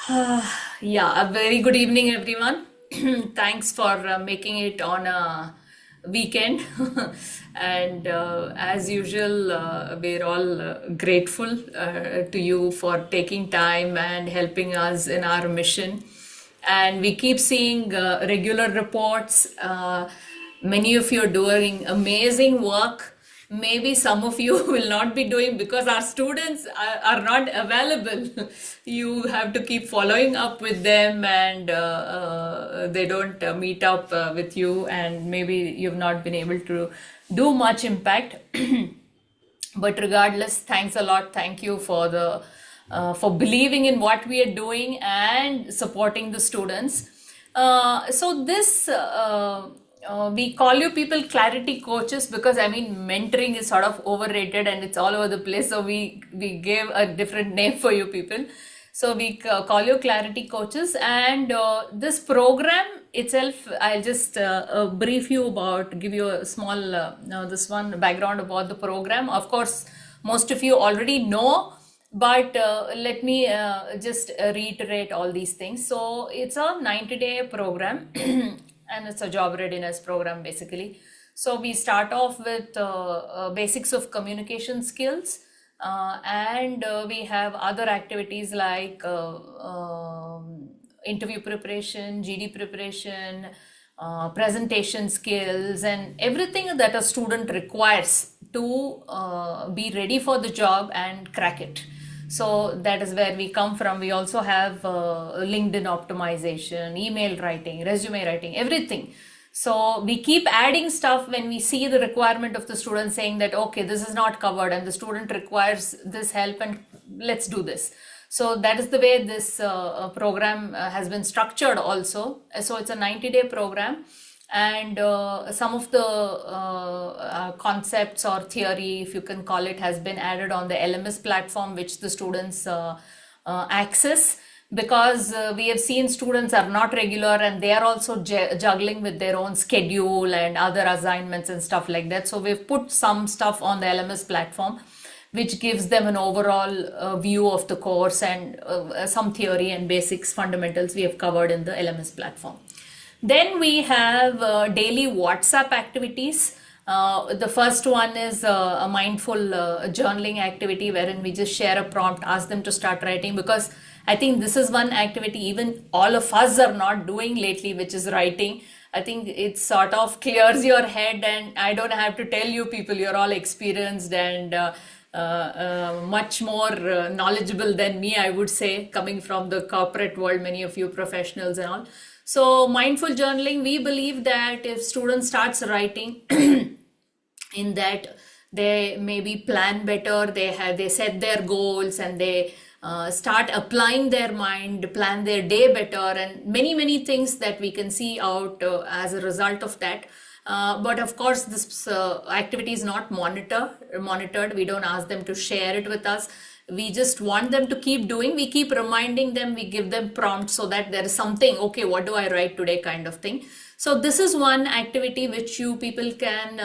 Uh, yeah, a very good evening, everyone. Thanks for making it on a weekend. And as usual, we're all grateful to you for taking time and helping us in our mission. And we keep seeing regular reports. Many of you are doing amazing work. Maybe some of you will not be doing because our students are not available. You have to keep following up with them, and they don't meet up with you, and maybe you've not been able to do much impact. But regardless, thanks a lot. Thank you for the for believing in what we are doing and supporting the students. We call you people clarity coaches because I mean mentoring is sort of overrated and it's all over the place. So we gave a different name for you people. So we call you clarity coaches, and this program itself, I'll just brief you about, give you a small this one background about the program. Of course, most of you already know, but let me just reiterate all these things. So it's a 90-day program and it's a job readiness program basically. So we start off with basics of communication skills, and we have other activities like interview preparation, GD preparation, presentation skills, and everything that a student requires to be ready for the job and crack it. So that is where we come from. We also have LinkedIn optimization, email writing, resume writing, everything. So we keep adding stuff when we see the requirement of the student saying that, okay, this is not covered and the student requires this help and let's do this. So that is the way this program has been structured also. So it's a 90-day program, and some of the concepts or theory, if you can call it, has been added on the LMS platform, which the students access, because we have seen students are not regular and they are also juggling with their own schedule and other assignments and stuff like that. So we've put some stuff on the LMS platform which gives them an overall view of the course, and some theory and basics fundamentals we have covered in the LMS platform. Then we have daily WhatsApp activities. The first one is a mindful journaling activity wherein we just share a prompt, ask them to start writing, because I think this is one activity even all of us are not doing lately, which is writing. I think it sort of clears your head, and I don't have to tell you people, you're all experienced and much more knowledgeable than me, I would say, coming from the corporate world, many of you professionals and all. So mindful journaling, we believe that if students starts writing in that, they maybe plan better, they set their goals, and they start applying their mind, plan their day better, and many things that we can see out as a result of that. But of course, this activity is not monitored. We don't ask them to share it with us. We just want them to keep doing. We keep reminding them. We give them prompts so that there is something, okay, what do I write today, kind of thing. So this is one activity which you people can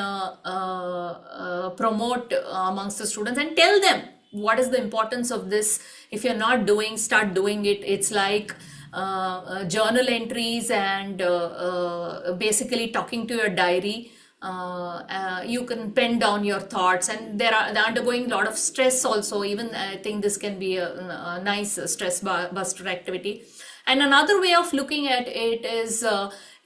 promote amongst the students and tell them what is the importance of this. If you're not doing, start doing it. It's like journal entries and basically talking to your diary. You can pen down your thoughts, and they're undergoing a lot of stress also. Even I think this can be a nice stress buster activity. And another way of looking at it is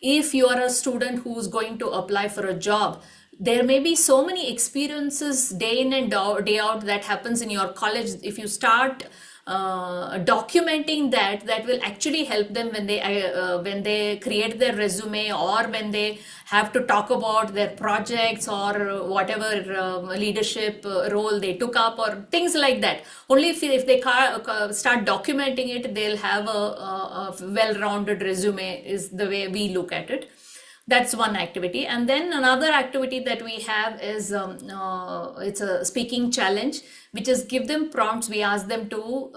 if you are a student who's going to apply for a job, there may be so many experiences day in and day out that happens in your college. If you start documenting that, that will actually help them when they create their resume, or when they have to talk about their projects or whatever leadership role they took up or things like that. Only if they start documenting it, they'll have a well-rounded resume, is the way we look at it. That's one activity. And then another activity that we have is it's a speaking challenge, which is give them prompts. We ask them to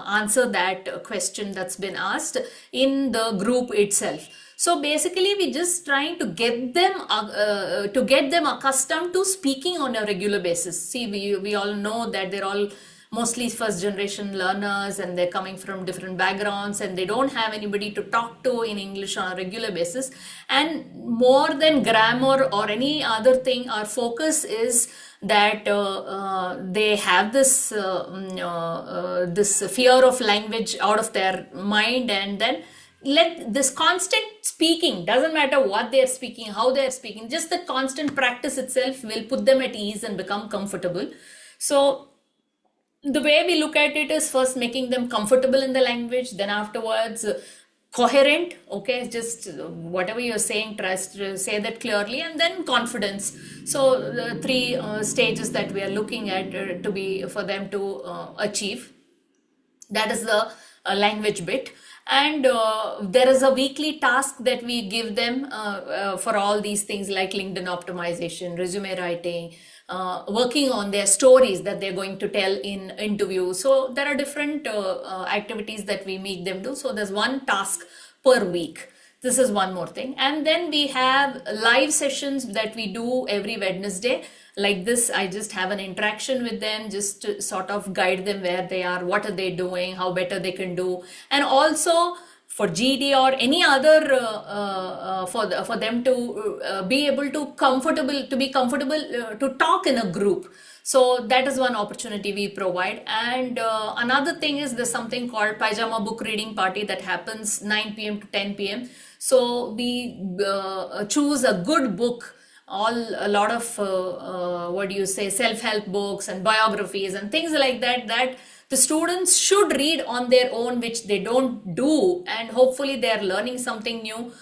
answer that question that's been asked in the group itself. So basically, we just trying to get them accustomed to speaking on a regular basis. See, we all know that they're all mostly first generation learners, and they're coming from different backgrounds, and they don't have anybody to talk to in English on a regular basis. And more than grammar or any other thing, our focus is that they have this fear of language out of their mind, and then let this constant speaking, doesn't matter what they're speaking, how they're speaking, just the constant practice itself will put them at ease and become comfortable. So the way we look at it is first making them comfortable in the language, then afterwards coherent, okay, just whatever you're saying, try to say that clearly, and then confidence. So the three stages that we are looking at to be for them to achieve. That is the language bit. And there is a weekly task that we give them for all these things, like LinkedIn optimization, resume writing, working on their stories that they're going to tell in interviews. So there are different activities that we make them do. So there's one task per week. This is one more thing. And then we have live sessions that we do every Wednesday. Like this, I just have an interaction with them, just to sort of guide them where they are, what are they doing, how better they can do. And also for GD or any other for them to be able to be comfortable to talk in a group. So that is one opportunity we provide. And another thing is there's something called Pajama Book Reading Party that happens 9 p.m. to 10 p.m. So we choose a good book, a lot of what do you say, self-help books and biographies and things like that, that the students should read on their own, which they don't do, and hopefully they are learning something new,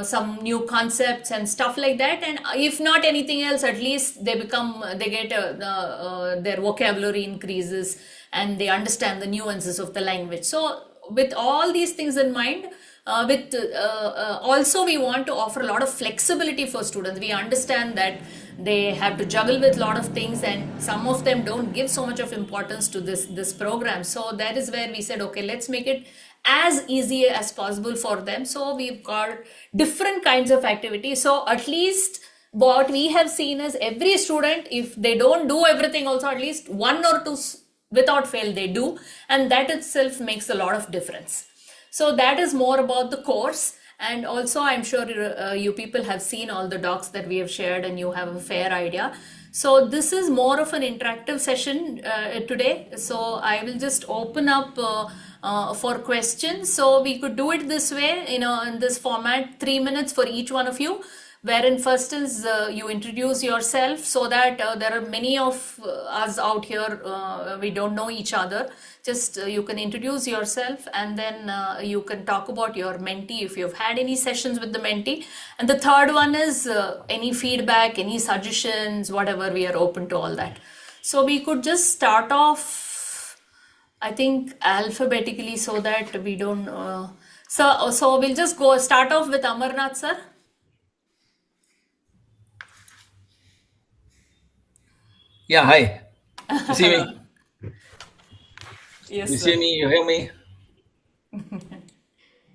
some new concepts and stuff like that. And if not anything else, at least they get their vocabulary increases, and they understand the nuances of the language. So with all these things in mind, also we want to offer a lot of flexibility for students. We understand that they have to juggle with a lot of things, and some of them don't give so much of importance to this program. So that is where we said, okay, let's make it as easy as possible for them. So we've got different kinds of activities. So at least what we have seen is every student, if they don't do everything also, at least one or two without fail they do, and that itself makes a lot of difference. So that is more about the course. And also I'm sure you people have seen all the docs that we have shared, and you have a fair idea. So this is more of an interactive session today. So I will just open up for questions. So we could do it this way, in this format, 3 minutes for each one of you, wherein first is you introduce yourself, so that there are many of us out here, we don't know each other. Just you can introduce yourself, and then you can talk about your mentee if you've had any sessions with the mentee. And the third one is any feedback, any suggestions, whatever, we are open to all that. So we could just start off, I think, alphabetically, so that we don't so we'll just start off with Amarnath sir. Yeah, hi. You see me? Yes, You sir. see me? You hear me?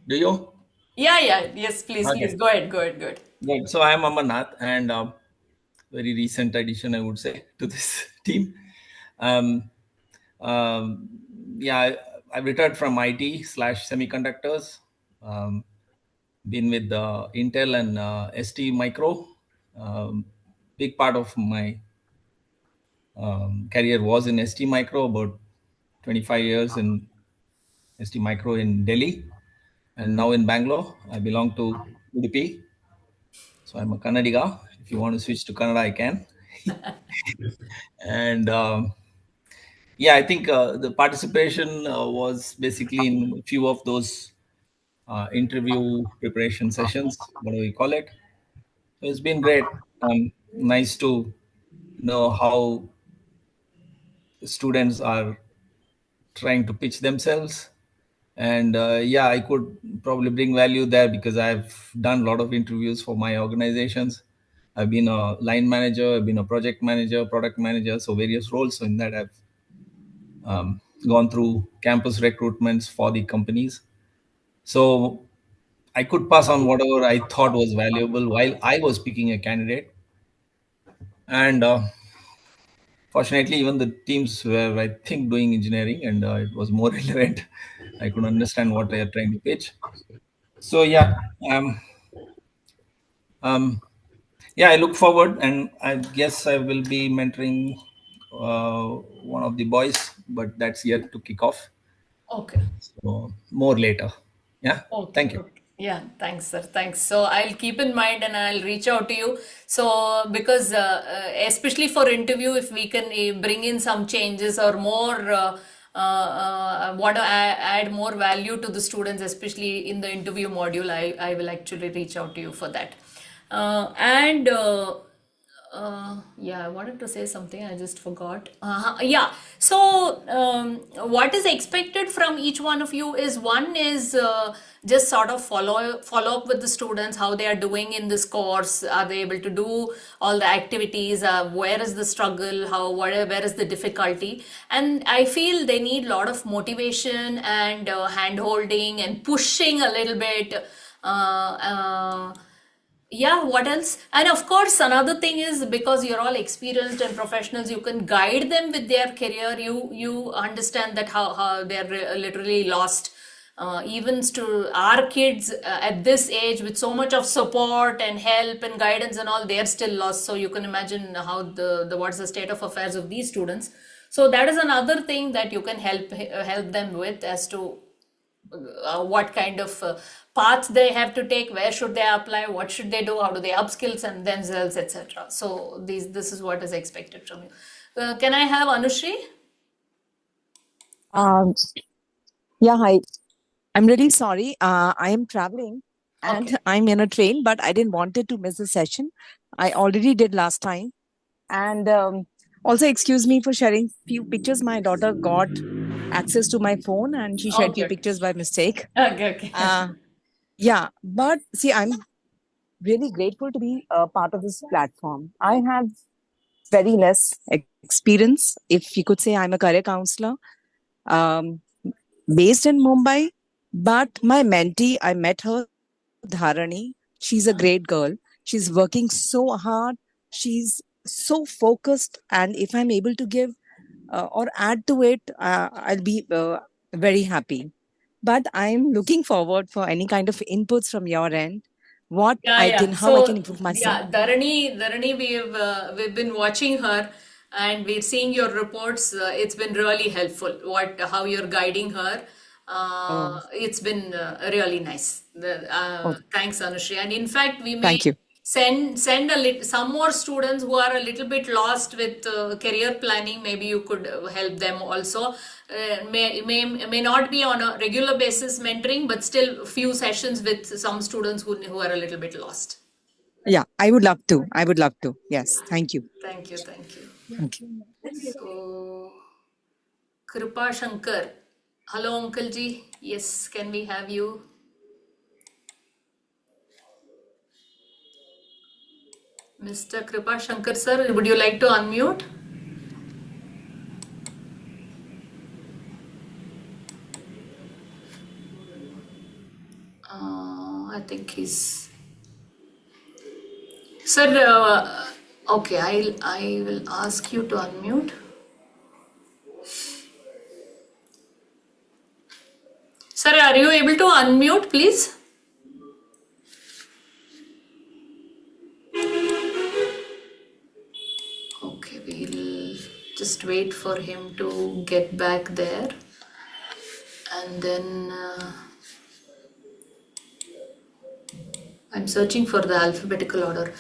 Do you? Yeah. Yes, please. Okay, Go ahead. Good. good. So I'm Amarnath, and very recent addition, I would say, to this team. Um, um, yeah, I've retired from IT slash semiconductors. Um, been with Intel and ST Micro. Big part of my career was in ST Micro, about 25 years in ST Micro in Delhi, and now in Bangalore. I belong to Udupi. So I'm a Kannadiga. If you want to switch to Kannada, I can. And yeah, I think the participation was basically in a few of those interview preparation sessions, what do we call it? So it's been great. Nice to know how students are trying to pitch themselves. And yeah, I could probably bring value there because I've done a lot of interviews for my organizations. I've been a line manager, I've been a project manager, product manager, so various roles. So in that, I've gone through campus recruitments for the companies. So I could pass on whatever I thought was valuable while I was picking a candidate. And Fortunately, even the teams were, I think, doing engineering, and it was more relevant. I could understand what they are trying to pitch. So yeah, um, yeah, I look forward, and I guess I will be mentoring one of the boys, but that's yet to kick off. Okay. So more later. Yeah, Okay, thank you. okay. Yeah, thanks, sir. Thanks. So I'll keep in mind and I'll reach out to you. So because especially for interview, if we can bring in some changes or more, want to add more value to the students, especially in the interview module, I will actually reach out to you for that. And yeah, I wanted to say something. I just forgot. Yeah. So, what is expected from each one of you is one is just sort of follow up with the students, how they are doing in this course. Are they able to do all the activities? Where is the struggle? Where is the difficulty? And I feel they need a lot of motivation and hand holding and pushing a little bit. Yeah, what else? And of course, another thing is because you're all experienced and professionals, you can guide them with their career. You understand that how they're literally lost. Even to our kids at this age, with so much of support and help and guidance and all, they're still lost. So you can imagine how the what's the state of affairs of these students. So that is another thing that you can help them with as to what kind of path they have to take, where should they apply, what should they do, how do they upskills and themselves, etc. So this is what is expected from you. Can I have Anushri? Um, yeah, hi. I'm really sorry. I am traveling and Okay. I'm in a train, but I didn't wanted to miss the session. I already did last time. And also excuse me for sharing few pictures. My daughter got access to my phone and she shared few Okay. pictures by mistake. Okay. Okay. Yeah, but see, I'm really grateful to be a part of this platform. I have very less experience. If you could say, I'm a career counselor. Um, Based in Mumbai. But my mentee, I met her, Dharani. She's a great girl. She's working so hard. She's so focused. And if I'm able to give or add to it, I'll be very happy. But I'm looking forward for any kind of inputs from your end. Yeah, yeah. How I can So improve myself. yeah, Dharani, we've been watching her, and we're seeing your reports. It's been really helpful. How you're guiding her. Oh, It's been really nice. oh, Thanks, Anushri. And in fact, we may thank you. send some more students who are a little bit lost with career planning. Maybe you could help them also. May not be on a regular basis mentoring, but still few sessions with some students who are a little bit lost. Yeah, I would love to. I would love to. Yes, thank you. Thank you, thank you. Thank you. So, Kripa Shankar. Hello, Uncle Ji. Yes, can we have you? Mr. Kripa Shankar, sir, would you like to unmute? I think he's. Sir, okay, I will ask you to unmute. Sir, are you able to unmute, please? Okay, we'll just wait for him to get back there. And then I'm searching for the alphabetical order.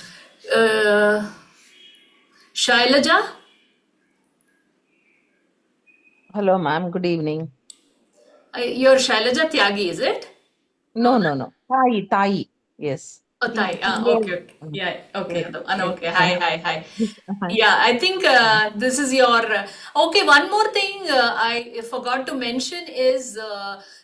Shailaja? Hello, ma'am. Good evening. You're Shailaja Tyagi, is it? No, no, no. Tai. Yes. Oh, Thai. Okay, okay. Yeah, okay. Yes. Okay. Hi, hi, hi. Hi. Yeah, I think this is your. Okay, one more thing I forgot to mention is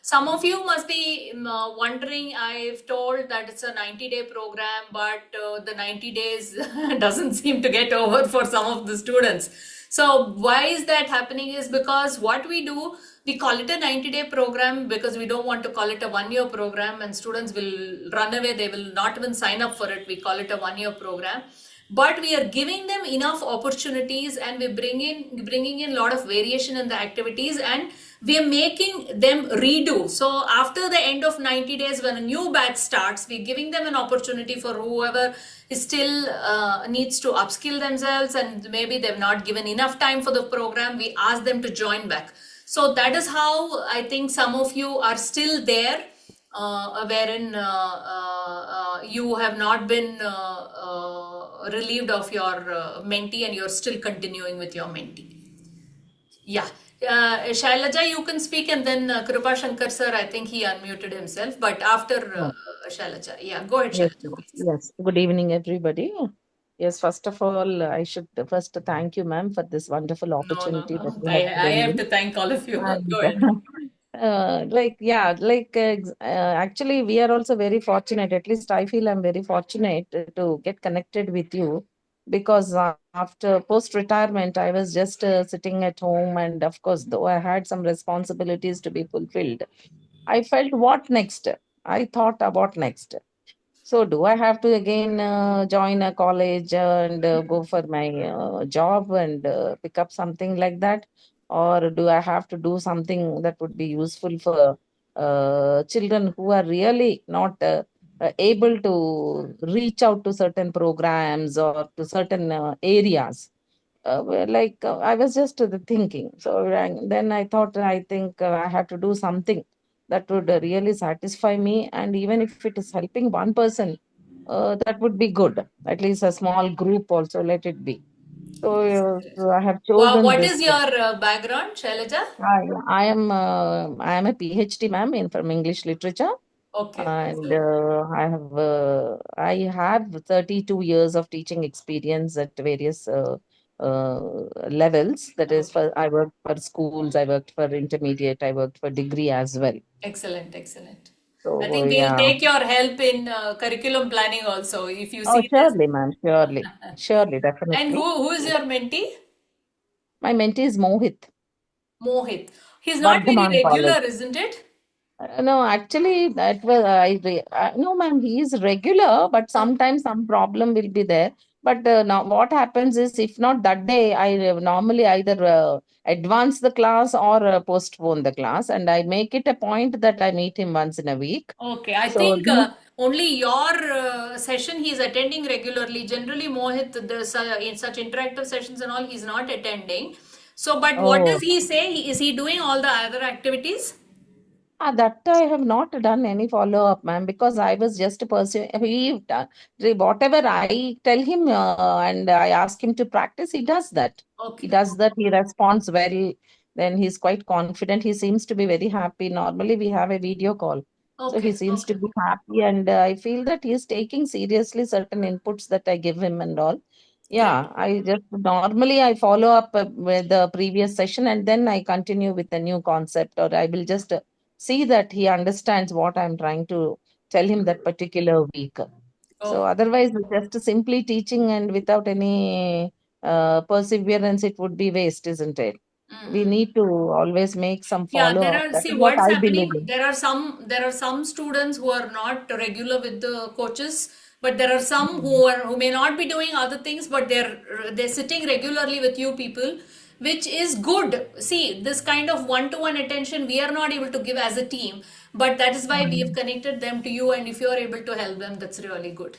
some of you must be wondering. I've told that it's a 90-day program, but the 90 days doesn't seem to get over for some of the students. So, why is that happening? Is because what we do, we call it a 90-day program because we don't want to call it a 1-year program, and students will run away. They will not even sign up for it. We call it a 1-year program. but we are giving them enough opportunities, and we're bringing in a lot of variation in the activities, and we are making them redo. So after the end of 90 days, when a new batch starts, we're giving them an opportunity for whoever is still needs to upskill themselves, and maybe they've not given enough time for the program. We ask them to join back. So that is how I think some of you are still there, wherein you have not been relieved of your mentee, and you're still continuing with your mentee. Yeah. Shailaja, you can speak, and then Kripa Shankar sir, I think he unmuted himself, but after Oh, Shailaja. Yeah, go ahead, yes, Shailaja, please. yes. Good evening, everybody. Yes, first of all, I should first thank you, ma'am, for this wonderful No, no, opportunity that no. you I, have I given have me. to thank all of you. And Go ahead. actually, we are also very fortunate. At least I feel I'm very fortunate to get connected with you because after post retirement, I was just sitting at home, and of course, though I had some responsibilities to be fulfilled, I felt what next? I thought about next. So, do I have to again join a college and go for my job and pick up something like that? Or do I have to do something that would be useful for children who are really not able to reach out to certain programs or to certain areas? I was just thinking. So then I thought, I think I have to do something that would really satisfy me. And even if it is helping one person, that would be good. At least a small group also, let it be. So I have Well, chosen what this. is your background, Shailaja? I am a PhD, ma'am, in from English literature, Okay, and excellent. I have 32 years of teaching experience at various uh, levels. That is, Okay, for I worked for schools, I worked for intermediate, I worked for degree as well. excellent, excellent. I So think we'll yeah. take your help in curriculum planning also if you Oh, see this. surely, ma'am. Surely, And definitely. who is your mentee? My mentee is Mohit, Mohit. He's not very Vardhaman College. regular, isn't it? No, actually, that was no, ma'am. He is regular, but sometimes some problem will be there. But now, what happens is, if not that day, I normally either advance the class or postpone the class, and I make it a point that I meet him once in a week. Okay, I So think only your session he's attending regularly. Generally, Mohit, in such interactive sessions and all, he's not attending. So, but what does oh. he say? Is he doing all the other activities? That I have not done any follow-up, ma'am, because I was just pursuing. Whatever I tell him and I ask him to practice, he does that. He Okay, does that. He responds well. Then he's quite confident. He seems to be very happy. Normally, we have a video call. So he okay, seems to okay. be happy, and I feel that he is taking seriously certain inputs that I give him and all. Great. Yeah, I just normally I follow up with the previous session, and then I continue with the new concept, or I will just see that he understands what I'm trying to tell him that particular week. So Oh. otherwise, just simply teaching and without any perseverance, it would be waste, isn't it? We Mm-mm. need to always make some Yeah, follow there up. are, That see is what what's I believe happening. in. There are some students who are not regular with the coaches, but there are some who may not be doing other things, but they're sitting regularly with you people, which is good. See, this kind of one-to-one attention we are not able to give as a team, but that is why we have Mm. connected them to you, and if you are able to help them, that's really good.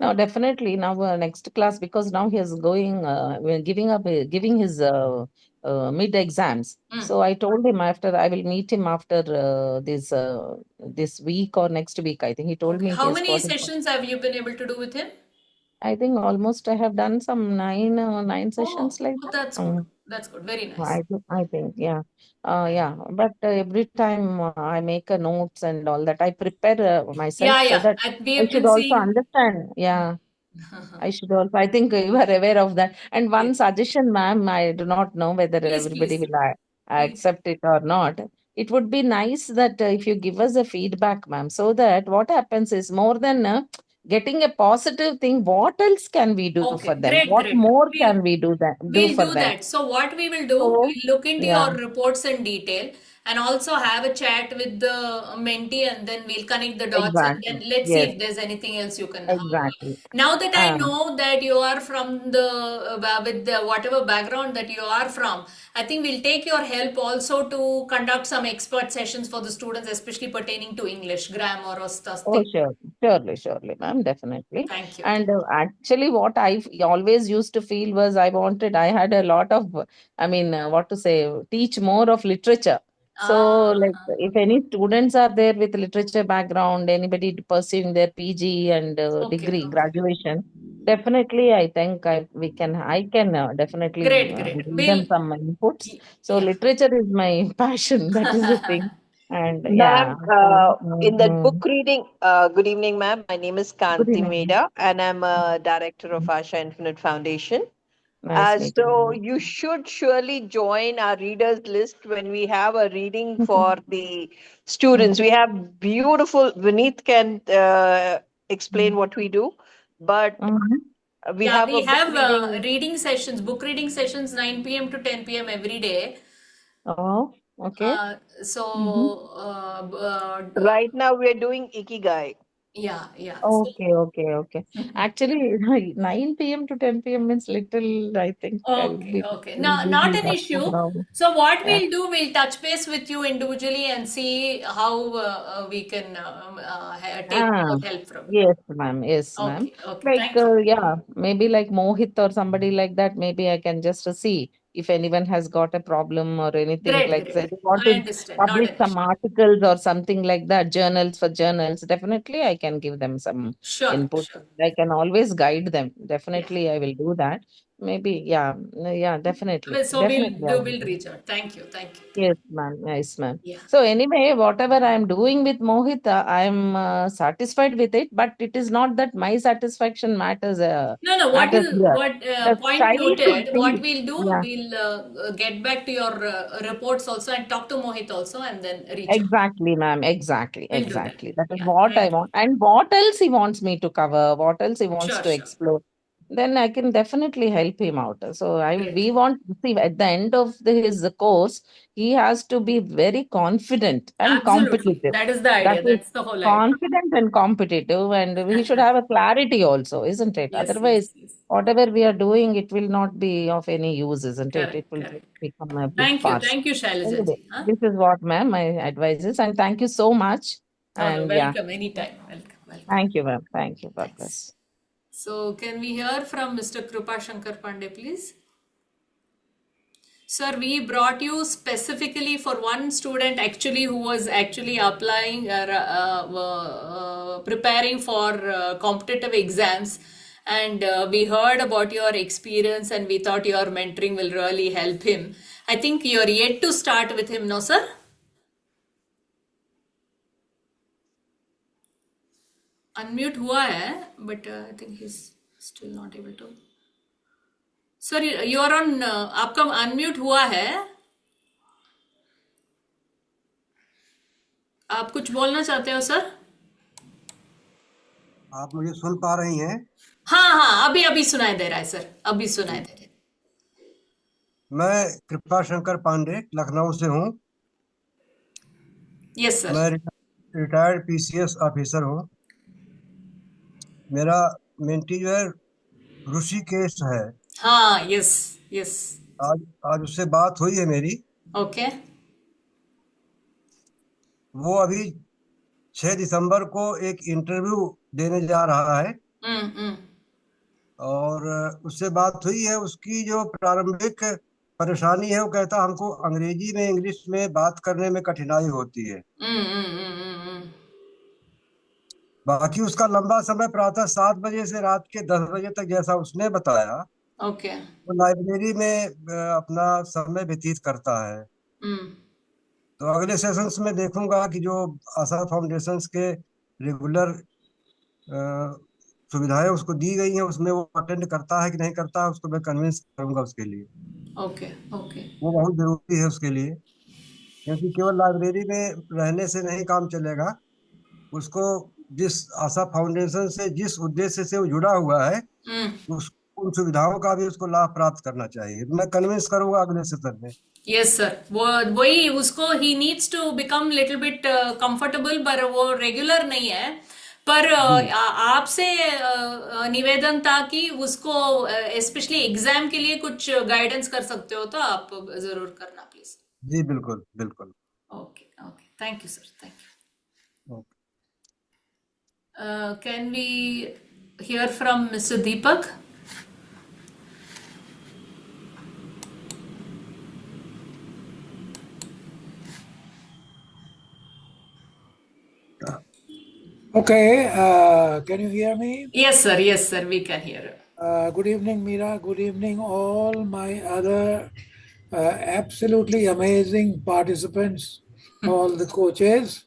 No, definitely now next class, because now he is going we're giving his mid exams. Mm. So I told him after I will meet him after this week or next week. I think he told Okay. me he How has many got. sessions have you been able to do with him? I think almost I have done some nine Oh, sessions like oh, that. that's good. That's good. Very nice. I think, yeah. Yeah. But every time I make a notes and all that, I prepare myself Yeah, so yeah. that We I have should been also seeing. understand. Yeah. I should also, I think you are aware of that. And one Yes. suggestion, ma'am, I do not know whether Please, everybody please, will please. accept it or not. It would be nice that if you give us a feedback, ma'am, so that what happens is more than getting a positive thing, what else can we do for Okay, them? great, What great. more We'll can we do we'll for do them? that. So what we will do, So, we'll look into yeah. your reports in detail, and also have a chat with the mentee, and then we'll connect the dots, and Exactly. then let's see Yes, if there's anything else you can. exactly. Now that I know that you are from the with the whatever background that you are from, I think we'll take your help also to conduct some expert sessions for the students, especially pertaining to English grammar or stuff. Oh, sure, surely, ma'am, definitely. Thank you. And actually, what always used to feel was I had a lot of, what to say, teach more of literature. So, like, if any students are there with literature background, anybody pursuing their PG and Okay, degree, okay. graduation, definitely, I think I can definitely Great, great. give We'll, them some inputs. So, yeah. literature is my passion. That is the thing. And yeah, Ma'am, so, in that book reading, good evening, ma'am. My name is good Kanti evening. Meda, and I'm a director of Asha Infinite Foundation. Nice meeting So you. you should surely join our readers list when we have a reading for the students. We have beautiful, Vineet can explain what we do, but Mhm. we Yeah, have we a book have reading. reading sessions, book reading sessions, 9 p.m. to 10 p.m. every day. Oh, okay. So, Mhm. Right now, we are doing Ikigai. yeah, yeah. So, Okay. Actually, 9 p.m. to 10 p.m. means little, I think I will okay, be okay. little Now, not busy an that issue. now. So, what Yeah. we'll do, we'll touch base with you individually and see how we can take Ah, more help from you. yes, ma'am. Yes, ma'am. Okay, okay. Like, Thank you. yeah, maybe like Mohit or somebody like that. Maybe I can just see if anyone has got a problem or anything Great, like great. that. They want I to understand. Not publish an some issue. articles or something like that, journals for journals. Definitely, I can give them some Sure, input. sure. I can always guide them. Yeah. Definitely, I will do that. Maybe, yeah, definitely. Well, so Definitely, I will we'll do. reach out. Thank you. Thank you. Yes, ma'am. Nice, ma'am. Yeah. So anyway, whatever I'm doing with Mohit, I'm satisfied with it. But it is not that my satisfaction matters No, no. What matters is here. what The point child should noted? What feel. we'll do? Yeah, We'll get back to your reports also and talk to Mohit also, and then reach out. exactly, ma'am. We'll do that. Exactly. That is Yeah. what I Thank you. want. And what else he wants me to cover? What else he wants Sure, to sure. explore? Then I can definitely help him out. So Great. we want to see at the end of his course, he has to be very confident and Absolutely. competitive. That is the That idea. is That's the whole idea. confident and competitive, and he should have a clarity also, isn't it? Yes, yes, Otherwise, yes. whatever we are doing, it will not be of any use, isn't it? It Correct, will just correct. become a big Thank you. farce. Thank you, Shailaja Anyway, ji. Huh? this is what, ma'am, my advice is, and thank you so much. No, no. And yeah, Welcome anytime. Welcome, welcome. thank you, ma'am. Thank you. God Thanks. bless. So, can we hear from Mr. Krupa Shankar Pandey, please? Sir, we brought you specifically for one student actually who was actually applying, preparing for competitive exams. And we heard about your experience and we thought your mentoring will really help him. I think you're yet to start with him, no, sir? Unmute हुआ है, but I think he's still not able to. Sir, you are on, आपका unmute हुआ है. आप कुछ बोलना चाहते हो सर? आप मुझे सुन पा रही हैं? हाँ, अभी सुनाई दे रहा है सर, अभी सुनाई दे रहा है. मैं कृपा शंकर पांडे लखनऊ से हूँ. Yes sir. मैं रिटायर्ड पीसीएस ऑफिसर हूँ. मेरा मेंटी जो है ऋषिकेश है. हाँ, यस यस. आज उससे बात हुई है मेरी. ओके. वो अभी 6 दिसंबर को एक इंटरव्यू देने जा रहा है. और उससे बात हुई है. उसकी जो प्रारंभिक परेशानी है, वो कहता हमको अंग्रेजी में इंग्लिश में बात करने में कठिनाई होती है. बाकी उसका लंबा समय प्रातः 7 बजे से रात के 10 बजे तक, जैसा उसने बताया, ओके. वो लाइब्रेरी में अपना समय व्यतीत करता है. तो अगले सेशंस में देखूंगा कि जो आशा फाउंडेशन के रेगुलर सुविधाएं उसको दी गई हैं, उसमें वो अटेंड करता है कि नहीं करता है. उसको मैं कन्विंस करूंगा उसके लिए. ओके. वो बहुत जरूरी है उसके लिए, क्योंकि केवल लाइब्रेरी में रहने से नहीं काम चलेगा. उसको जिस आशा फाउंडेशन से जिस उद्देश्य से वो जुड़ा हुआ है, उन सुविधाओं का भी उसको लाभ प्राप्त करना चाहिए। मैं कन्विंस करूंगा अगले सेशन में। यस सर, वो वही उसको ही needs to become little bit comfortable, पर वो रेगुलर नहीं है। पर आपसे निवेदन था कि उसको स्पेशली एग्जाम के लिए कुछ गाइडेंस कर सकते हो तो आप जरूर करना प्लीज। जी बिल्कुल बिल्कुल। Okay okay, thank you sir, thank you. Okay. Can we hear from Mr. Deepak? Okay, can you hear me? Yes, sir, we can hear you. Good evening, Meera. Good evening, all my other absolutely amazing participants, all the coaches.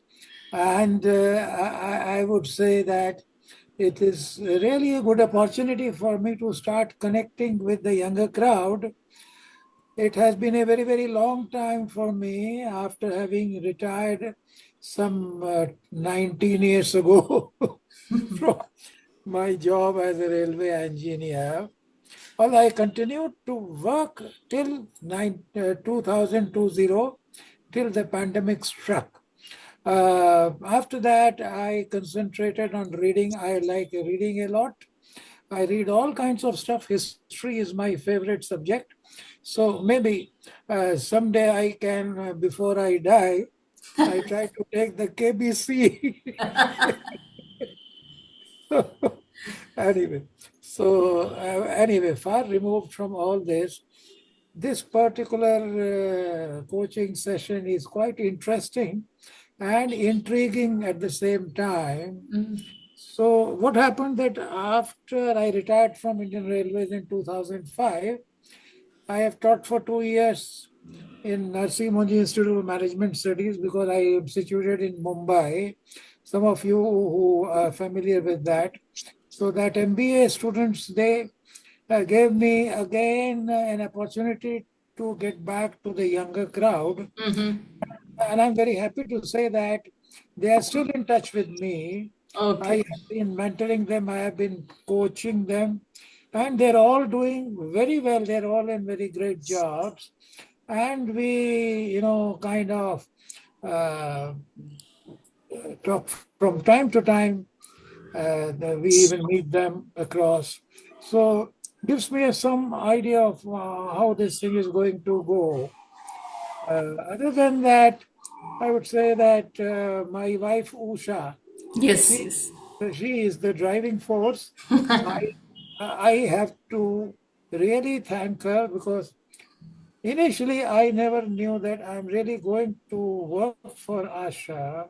And I would say that it is really a good opportunity for me to start connecting with the younger crowd. It has been a very, very long time for me after having retired some 19 years ago from my job as a railway engineer. Well, I continued to work till 2020 till the pandemic struck. After that, I concentrated on reading. I like reading a lot. I read all kinds of stuff. History is my favorite subject. So maybe someday I can, before I die, I try to take the KBC. Anyway, far removed from all this particular coaching session is quite interesting and intriguing at the same time. So what happened that after I retired from Indian Railways in 2005, I have taught for 2 years in Narsee Monjee Institute of Management Studies because I am situated in Mumbai. Some of you who are familiar with that. So that MBA students, they gave me again an opportunity to get back to the younger crowd. And I'm very happy to say that they are still in touch with me. Okay. I have been mentoring them, I have been coaching them, and they're all doing very well. They're all in very great jobs. And we, kind of talk from time to time. We even meet them across. So gives me some idea of how this thing is going to go. Other than that, I would say that my wife Usha, Yes, she is the driving force. I have to really thank her because initially I never knew that I'm really going to work for Asha.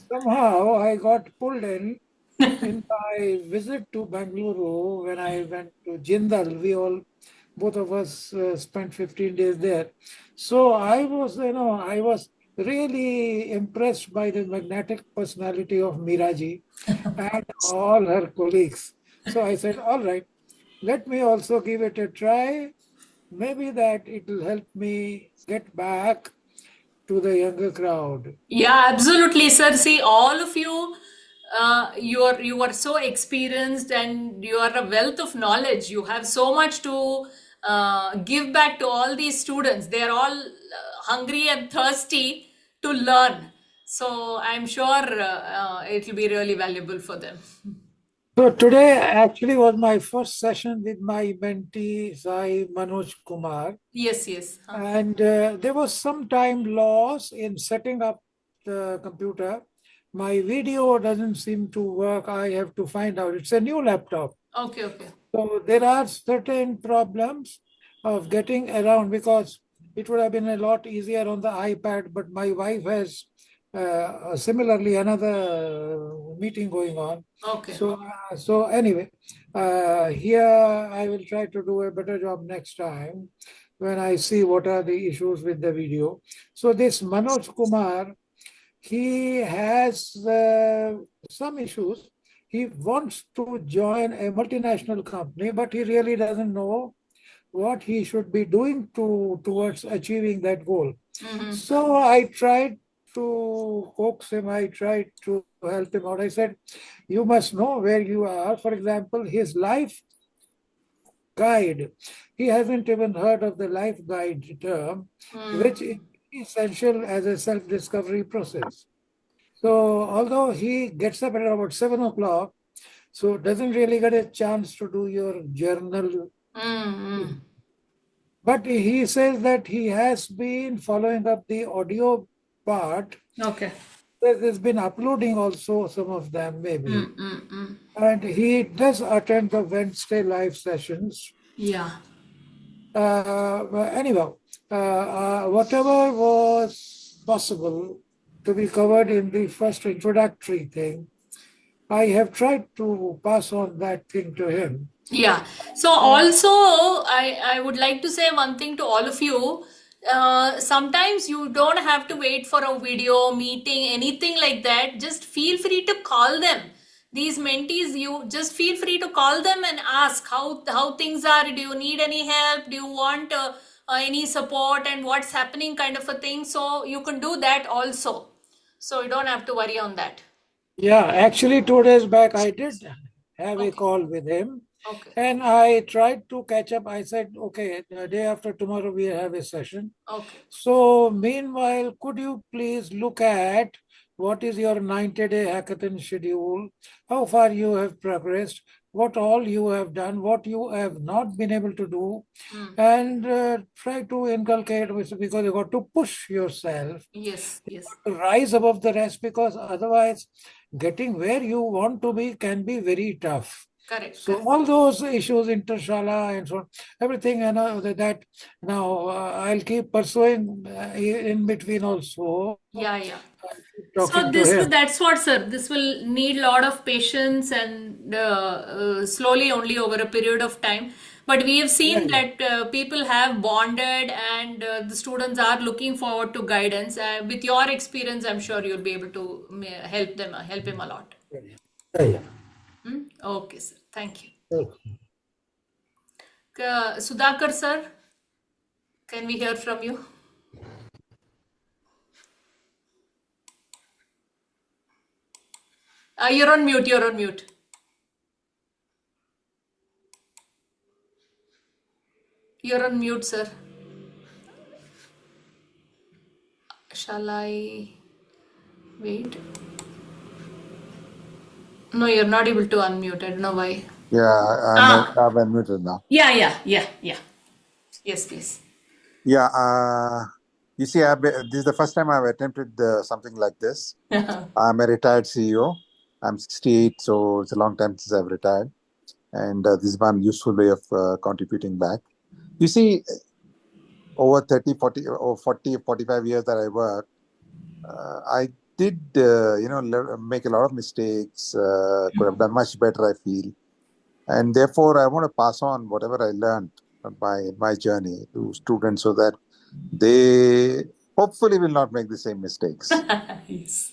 Somehow I got pulled in my visit to Bangalore when I went to Jindal. Both of us spent 15 days there. So I was really impressed by the magnetic personality of Miraji and all her colleagues. So I said, all right, let me also give it a try. Maybe that it will help me get back to the younger crowd. Yeah, absolutely, sir. See, all of you, you are so experienced and you are a wealth of knowledge. You have so much to give back to all these students. They are all hungry and thirsty to learn. So I'm sure it will be really valuable for them. So today actually was my first session with my mentee, Sai Manoj Kumar. Yes. And there was some time loss in setting up the computer. My video doesn't seem to work. I have to find out. It's a new laptop. Okay. So there are certain problems of getting around because it would have been a lot easier on the iPad, but my wife has similarly another meeting going on. Okay. So anyway, here I will try to do a better job next time when I see what are the issues with the video. So this Manoj Kumar, he has some issues. He wants to join a multinational company, but he really doesn't know what he should be doing towards achieving that goal. So I tried to coax him, I tried to help him out. I said, you must know where you are. For example, his life guide. He hasn't even heard of the life guide term, which is essential as a self-discovery process. So although he gets up at about 7 o'clock, so doesn't really get a chance to do your journal. But he says that he has been following up the audio part. Okay. There's been uploading also some of them maybe. And he does attend the Wednesday live sessions. Yeah. Anyhow, whatever was possible to be covered in the first introductory thing, I have tried to pass on that thing to him. Yeah. So also, I would like to say one thing to all of you. Sometimes you don't have to wait for a video meeting, anything like that. Just feel free to call them. These mentees, you just feel free to call them and ask how things are. Do you need any help? Do you want any support and what's happening, kind of a thing. So you can do that also. So you don't have to worry on that. Yeah, actually 2 days back I did have a call with him. Okay. And I tried to catch up. I said, okay, the day after tomorrow we have a session. Okay. So meanwhile, could you please look at what is your 90-day hackathon schedule, how far you have progressed, what all you have done, what you have not been able to do, and try to inculcate, because you got to push yourself. Yes, yes. Rise above the rest, because otherwise getting where you want to be can be very tough. Correct. So all those issues, intershala and so on, everything, that now I'll keep pursuing in between also. Yeah. So that's what, sir. This will need a lot of patience and slowly only over a period of time. But we have seen that people have bonded and the students are looking forward to guidance. With your experience, I'm sure you'll be able to help him a lot. Yeah. Okay, sir. Thank you. Okay. Sudhakar, sir, can we hear from you? You're on mute. You're on mute, sir. Shall I wait? No, you're not able to unmute. I don't know why. Yeah, I'm unmuted now. Yeah. Yes, please. Yeah, you see, this is the first time I've attempted something like this. I'm a retired CEO. I'm 68, so it's a long time since I've retired. And this is one useful way of contributing back. You see, over 30, 40, or 40, 45 years that I worked, I did, make a lot of mistakes, could have done much better, I feel. And therefore, I want to pass on whatever I learned by my journey to students so that they hopefully will not make the same mistakes. Yes.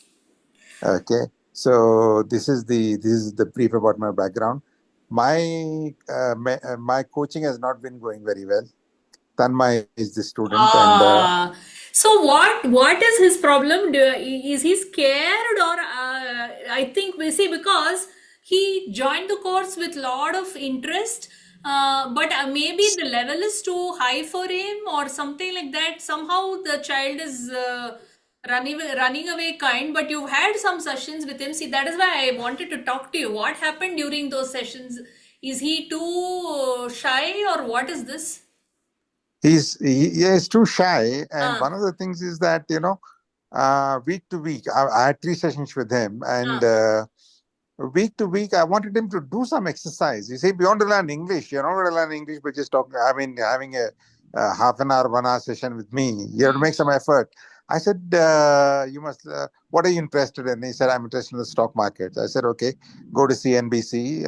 Okay. So this is the brief about my background. My coaching has not been going very well. Tanmay is the student, so what is his problem? Is he scared, or I think we see because he joined the course with lot of interest, but maybe the level is too high for him or something like that. Somehow the child is running away kind, but you've had some sessions with him. See, that is why I wanted to talk to you. What happened during those sessions? Is he too shy, or what is this? He's too shy, and one of the things is that week to week I had 3 sessions with him, and week to week I wanted him to do some exercise. You see, beyond to learn English, you're not going to learn English by just talking. I mean, having a half an hour, 1 hour session with me, you have to make some effort. I said, you must, what are you interested in? He said, I'm interested in the stock market. I said, okay, go to CNBC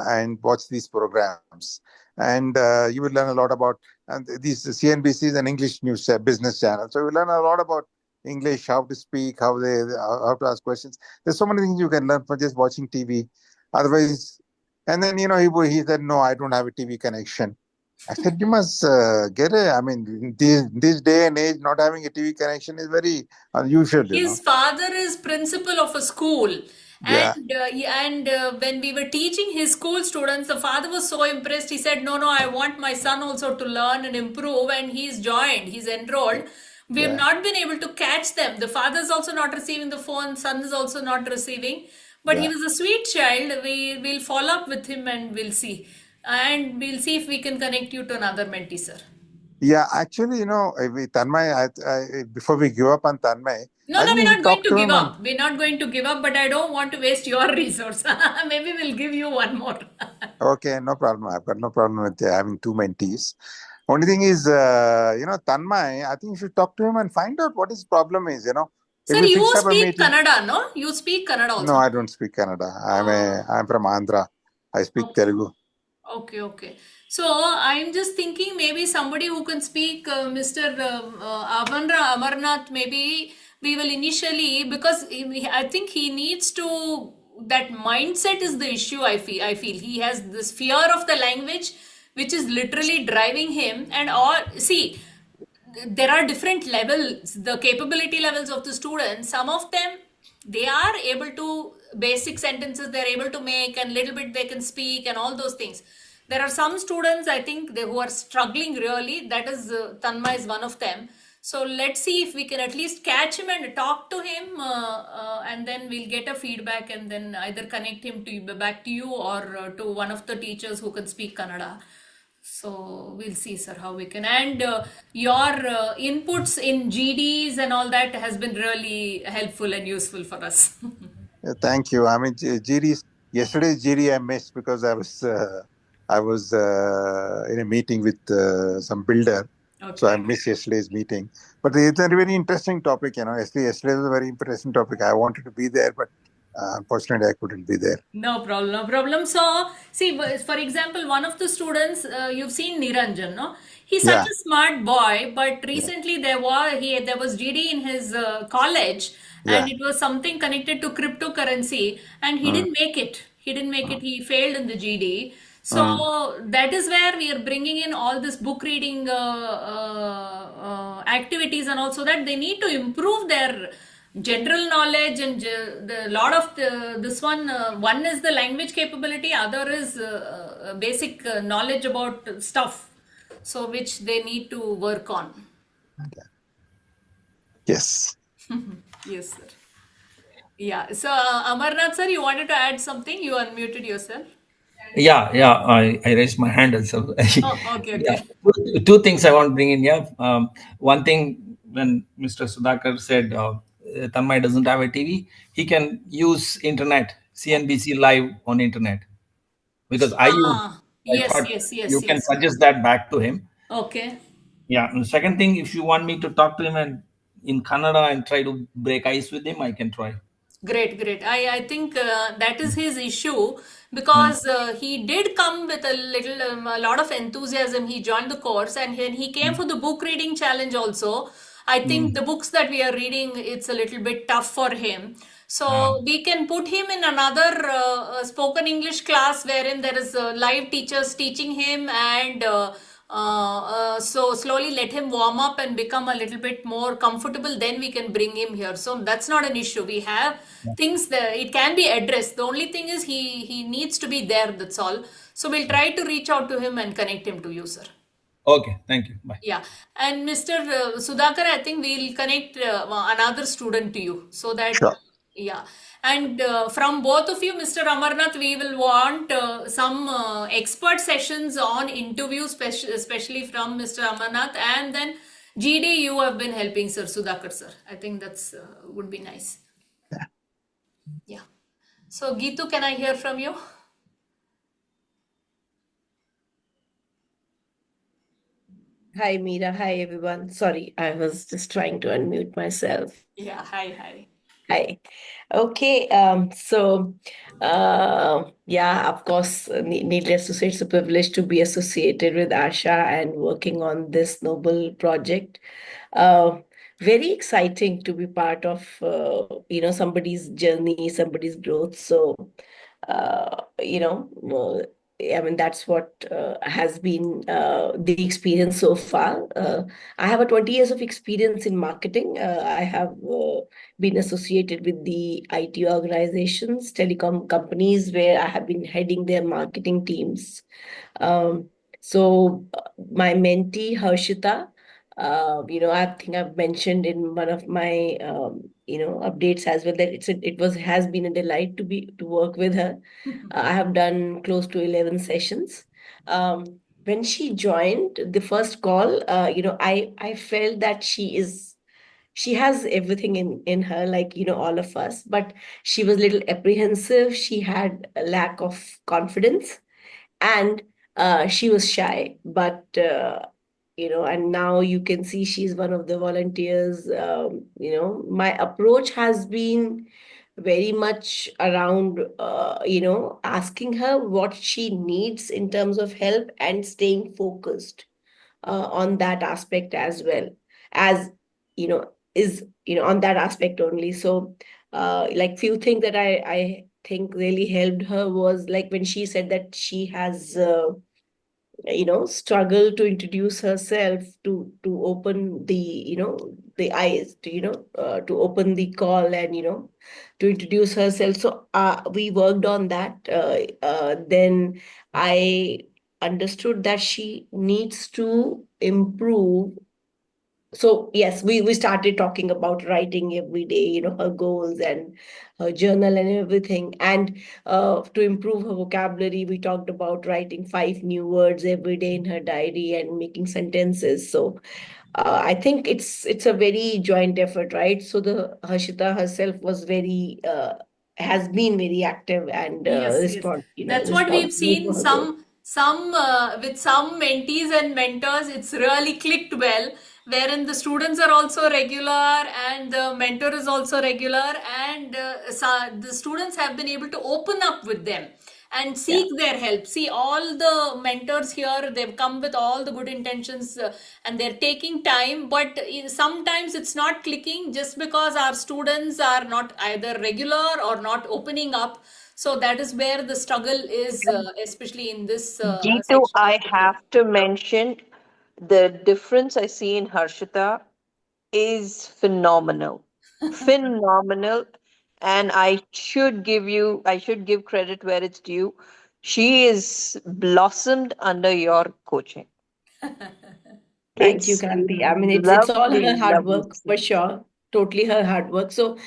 and watch these programs. And you will learn a lot about, and these CNBC is an English news business channel. So you learn a lot about English, how to speak, how to ask questions. There's so many things you can learn from just watching TV. Otherwise, and then, he said, no, I don't have a TV connection. I said, you must get I mean, this day and age, not having a TV connection is very unusual. His father is principal of a school, Yeah. When we were teaching his school students, the father was so impressed. He said, "No, no, I want my son also to learn and improve." And he's joined, he's enrolled. We have Yeah. not been able to catch them. The father is also not receiving the phone, son is also not receiving. But he Yeah. was a sweet child. We will follow up with him and we'll see. And we'll see if we can connect you to another mentee, sir. Yeah, actually, Tanmay, before we give up on Tanmay, No, I no, think we're you should not going talk to to give him and up. We're not going to give up, but I don't want to waste your resource. Maybe we'll give you one more. okay, no problem. I've got no problem with having two mentees. Only thing is, Tanmay, I think you should talk to him and find out what his problem is. If Sir, we you fix up a speak meeting. Kannada, no? You speak Kannada No, also. I don't speak Kannada. I'm from Andhra. I speak Okay. Telugu. Okay, okay. So I'm just thinking maybe somebody who can speak Mr. Amarnath, maybe we will initially, because I think he needs to, that mindset is the issue. I feel he has this fear of the language, which is literally driving him. And all, see, there are different levels, the capability levels of the students. Some of them, they are able to basic sentences they're able to make, and little bit they can speak and all those things. There are some students, I think, who are struggling really. That is, Tanma is one of them. So let's see if we can at least catch him and talk to him, and then we'll get a feedback, and then either connect him to back to you, or to one of the teachers who can speak Kannada. So we'll see, sir, how we can. And your inputs in GDs and all that has been really helpful and useful for us. Thank you. I mean, yesterday's GD I missed because I was in a meeting with some builder. Okay. So I missed yesterday's meeting. But it's a very interesting topic. Yesterday was a very interesting topic. I wanted to be there, but unfortunately I couldn't be there. No problem, no problem. So, see, for example, one of the students, you've seen Niranjan, no? He's such Yeah. a smart boy, but recently there was GD in his college, and Yeah. it was something connected to cryptocurrency, and he didn't make it. He didn't make it. He failed in the GD. So that is where we are bringing in all this book reading activities, and also that they need to improve their general knowledge, and the lot of this one. One is the language capability, other is basic knowledge about stuff, so which they need to work on. Yes. Yes, sir. Yeah. So Amarnath, sir, you wanted to add something? You unmuted yourself. Yeah, I raised my hand as well. Oh, okay, Yeah, okay. two things I want to bring in here. One thing, when Mr. Sudhakar said Tanmay doesn't have a TV, he can use internet, CNBC live on internet, because I Yes, thought yes, you yes, can yes. suggest that back to him. Okay. Yeah. And the second thing, if you want me to talk to him and in Kannada and try to break ice with him, I can try. Great, great. I think that is his issue, because he did come with a lot of enthusiasm. He joined the course, and he came for the book reading challenge also. I think the books that we are reading, it's a little bit tough for him. So we can put him in another spoken English class wherein there is live teachers teaching him, and so slowly let him warm up and become a little bit more comfortable. Then we can bring him here. So that's not an issue. We have things that it can be addressed. The only thing is he needs to be there. That's all. So we'll try to reach out to him and connect him to you, sir. Okay, thank you. Bye. Yeah, and Mr. Sudhakar, I think we'll connect another student to you, so that Sure. yeah. And from both of you, Mr. Amarnath, we will want some expert sessions on interviews, especially from Mr. Amarnath, and then GD, you have been helping, Sir Sudhakar, sir. I think that's would be nice. Yeah. So, Geetu, can I hear from you? Hi, Meera. Hi, everyone. Sorry, I was just trying to unmute myself. Yeah. Hi. Hi. Okay. Yeah, of course, needless to say, it's a privilege to be associated with Asha and working on this noble project. Very exciting to be part of, somebody's journey, somebody's growth. So, I mean, that's what has been the experience so far. I have a 20 years of experience in marketing. I have been associated with the IT organizations, telecom companies, where I have been heading their marketing teams. So my mentee, Harshita, I think I've mentioned in one of my, updates as well that has been a delight to work with her. I have done close to 11 sessions. When she joined the first call, I felt that she has everything in her, like, all of us, but she was a little apprehensive. She had a lack of confidence, and she was shy, but and now you can see she's one of the volunteers. My approach has been very much around asking her what she needs in terms of help and staying focused on that aspect, as well as you know is on that aspect only. So like, few things that I think really helped her was, like, when she said that she has struggled to introduce herself, to open the eyes, to open the call, and to introduce herself. So we worked on that. Then I understood that she needs to improve. So yes, we started talking about writing every day, her goals and her journal and everything. And to improve her vocabulary, we talked about writing 5 new words every day in her diary and making sentences. So I think it's a very joint effort, right? So the Harshita herself has been very active and Yes. That's what we've responsible seen. for her growth. Some with some mentees and mentors, it's really clicked well, wherein the students are also regular and the mentor is also regular, and the students have been able to open up with them and seek their help. See, all the mentors here, they've come with all the good intentions, and they're taking time, but sometimes it's not clicking just because our students are not either regular or not opening up. So that is where the struggle is, especially in this Jitu, section of I the program. have to mention the difference I see in Harshita is phenomenal. Phenomenal. And I should give credit where it's due. She is blossomed under your coaching. Thank you, It's Kanti. I mean, it's all lovely, her hard lovely to work, see. for sure. Totally her hard work. So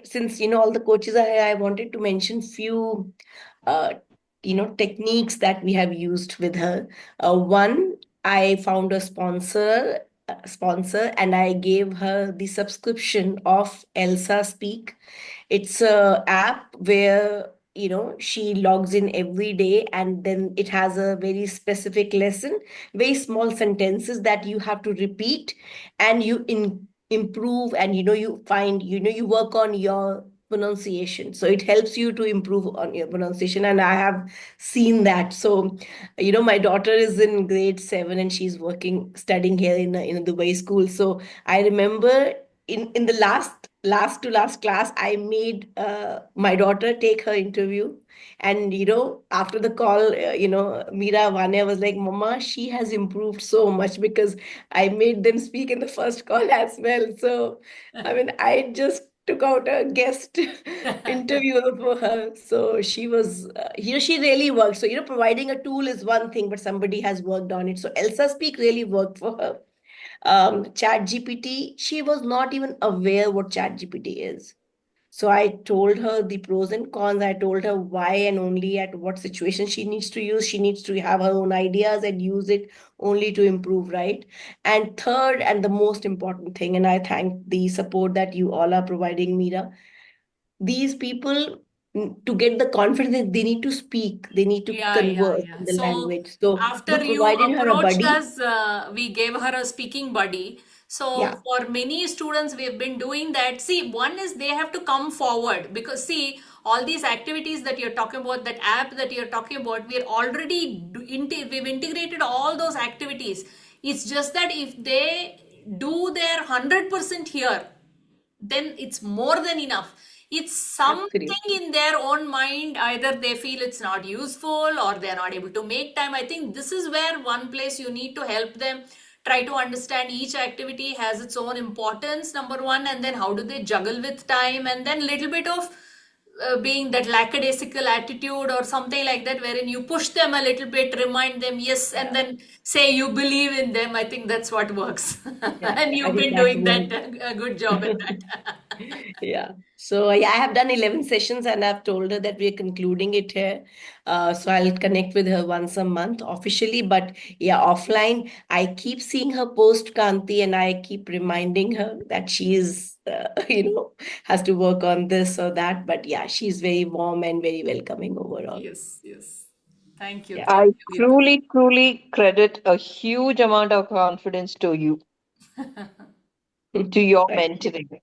since all the coaches are here, I wanted to mention few uh, techniques that we have used with her. One, I found a sponsor, and I gave her the subscription of Elsa Speak. It's a app where she logs in every day, and then it has a very specific lesson, very small sentences that you have to repeat, and you improve, and you find, you work on your pronunciation. So it helps you to improve on your pronunciation, and I have seen that. So my daughter is in grade 7, and she's studying here in a Dubai school. So I remember in the last to last class, I made my daughter take her interview. And after the call, Meera Vanya was like, Mama, she has improved so much because I made them speak in the first call as well. So I mean, I just took out a guest interviewer for her. So she was, she really worked. So providing a tool is one thing, but somebody has worked on it. So Elsa Speak really worked for her. Chat GPT, she was not even aware what Chat GPT is. So I told her the pros and cons. I told her why and only at what situation she needs to use. She needs to have her own ideas and use it only to improve, right? And third, and the most important thing, and I thank the support that you all are providing, Meera. These people, to get the confidence, they need to speak, they need to converse in the So language. So we after you provided her a approached buddy. us, we gave her a speaking buddy. So Yeah. for many students, we have been doing that. See, one is they have to come forward, because see, all these activities that you're talking about, that app that you're talking about, we've integrated all those activities. It's just that if they do their 100% here, then it's more than enough. It's something Absolutely. in their own mind, either they feel it's not useful or they're not able to make time. I think this is where one place you need to help them try to understand each activity has its own importance, number one, and then how do they juggle with time, and then little bit of being that lackadaisical attitude or something like that, wherein you push them a little bit, remind them, yes, and then say you believe in them. I think that's what works. Yeah, And I you've think been that doing will. that a good job at that. Yeah. So yeah, I have done 11 sessions and I've told her that we're concluding it here. So I'll connect with her once a month officially. But yeah, offline, I keep seeing her post, Kanti, and I keep reminding her that she is, has to work on this or that. But yeah, she's very warm and very welcoming overall. Yes, yes. Thank you. Yeah. I Thank you, Geetu. truly, truly credit a huge amount of confidence to you, to your Thank you. mentoring.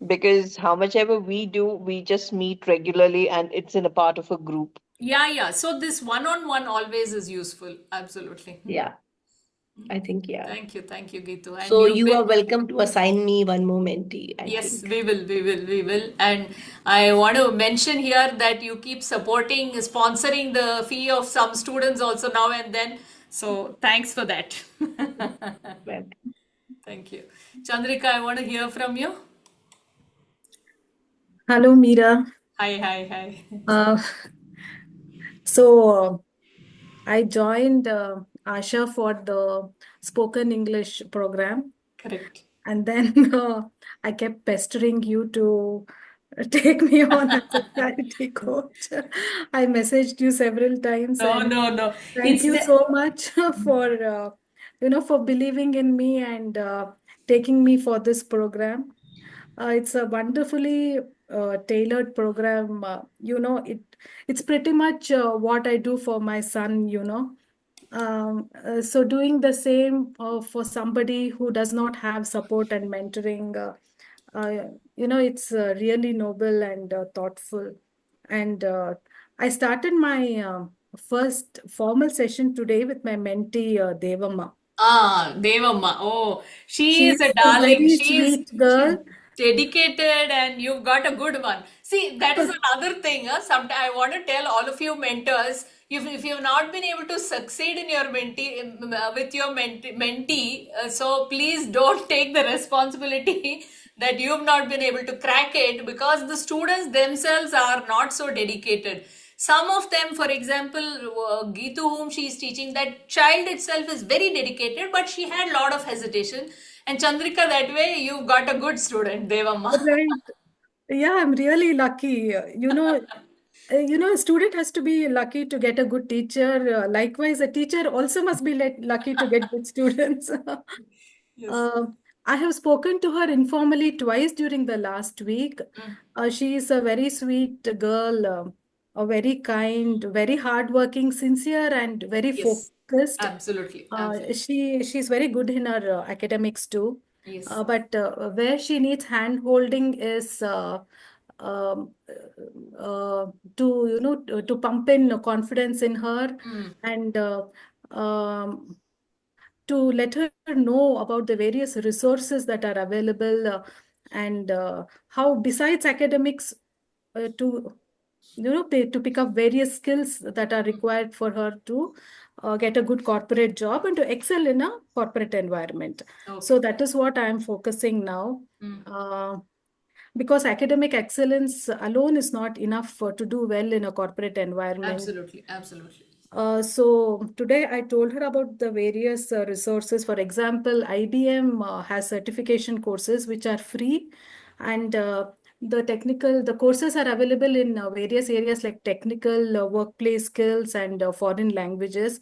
Because how much ever we do, we just meet regularly and it's in a part of a group. Yeah, yeah. So this one-on-one always is useful. Absolutely. Yeah, I think, yeah. Thank you, Geetu. And So you've you been, are welcome to assign me one more mentee, I yes, think. we will. And I want to mention here that you keep sponsoring the fee of some students also now and then. So thanks for that. Well, Thank you. Chandrika, I want to hear from you. Hello, Meera. Hi. Uh, so I joined Asha for the spoken English program, Correct. and then I kept pestering you to take me on as a clarity coach. I messaged you several times, and No. thank It's you the, so much for for believing in me and taking me for this program. It's a wonderfully tailored program. It's pretty much what I do for my son. So doing the same for somebody who does not have support and mentoring, it's really noble and thoughtful. And I started my first formal session today with my mentee, Devamma. Devamma. Oh, she is She's a a darling. very She's sweet girl. dedicated, and you've got a good one. See, that is another thing. Sometimes I want to tell all of you mentors, if you've not been able to succeed in your with your mentee, so please don't take the responsibility that you've not been able to crack it, because the students themselves are not so dedicated. Some of them, for example, Geetu, whom she is teaching, that child itself is very dedicated, but she had a lot of hesitation. And Chandrika, that way, you've got a good student, Devamma. Right. Yeah, I'm really lucky. A student has to be lucky to get a good teacher. Likewise, a teacher also must be lucky to get good students. Yes. I have spoken to her informally twice during the last week. She is a very sweet girl, a very kind, very hardworking, sincere, and very Yes. focused. Absolutely. She's very good in her academics too. Yes. But where she needs hand holding is um, to pump in confidence in her and to let her know about the various resources that are available and how besides academics to pick up various skills that are required for her to get a good corporate job and to excel in a corporate environment. So that is what I am focusing now. Because academic excellence alone is not enough to do well in a corporate environment. Absolutely. So today I told her about the various resources. For example, IBM has certification courses which are free, and the courses are available in various areas like technical, workplace skills, and foreign languages.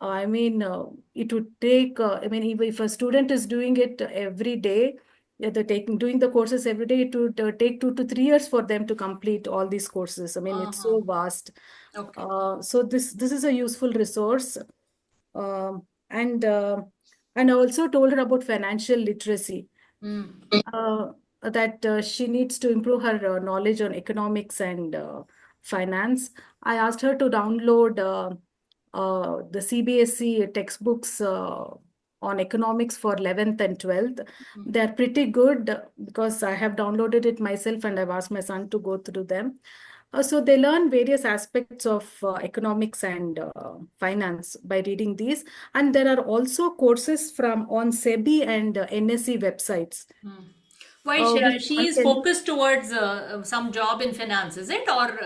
It would take, if a student is doing it every day, doing the courses every day, it would take 2 to 3 years for them to complete all these courses. It's so vast. So this is a useful resource. And I also told her about financial literacy. That she needs to improve her knowledge on economics and finance. I asked her to download the CBSE textbooks on economics for 11th and 12th. They're pretty good because I have downloaded it myself and I've asked my son to go through them. So they learn various aspects of economics and finance by reading these. And there are also courses on SEBI and NSE websites. Why she is focused towards some job in finance, is it? Or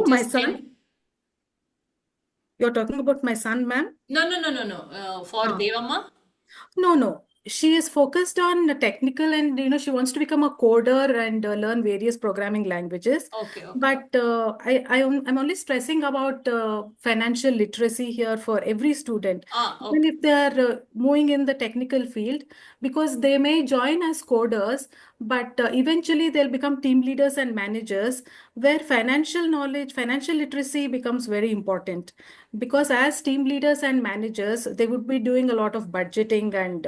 my son? You're talking about my son, ma'am? No. For Devamma? No. She is focused on the technical and, she wants to become a coder and learn various programming languages. Okay. But I'm only stressing about financial literacy here for every student. Even if they're moving in the technical field, because they may join as coders, but eventually they'll become team leaders and managers, where financial knowledge, financial literacy becomes very important. Because as team leaders and managers, they would be doing a lot of budgeting and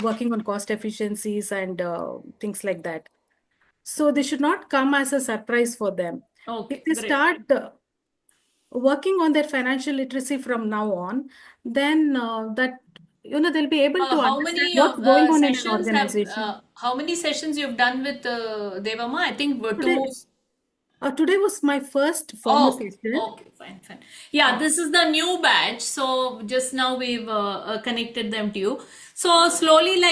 working on cost efficiencies and things like that. So they should not come as a surprise for them. Okay, if they start working on their financial literacy from now on, then they'll be able to understand what's going on in an organization. How many sessions you've done with Devamma? I think two. Today was my first formal session. Okay, fine. Yeah, this is the new batch. So just now we've connected them to you. So slowly,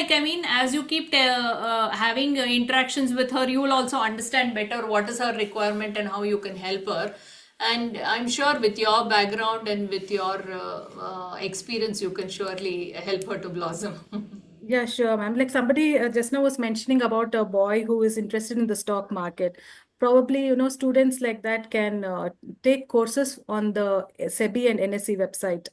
as you keep having interactions with her, you will also understand better what is her requirement and how you can help her. And I'm sure with your background and with your experience, you can surely help her to blossom. Yeah, sure, ma'am. Like somebody just now was mentioning about a boy who is interested in the stock market. Probably, students like that can take courses on the SEBI and NSE website.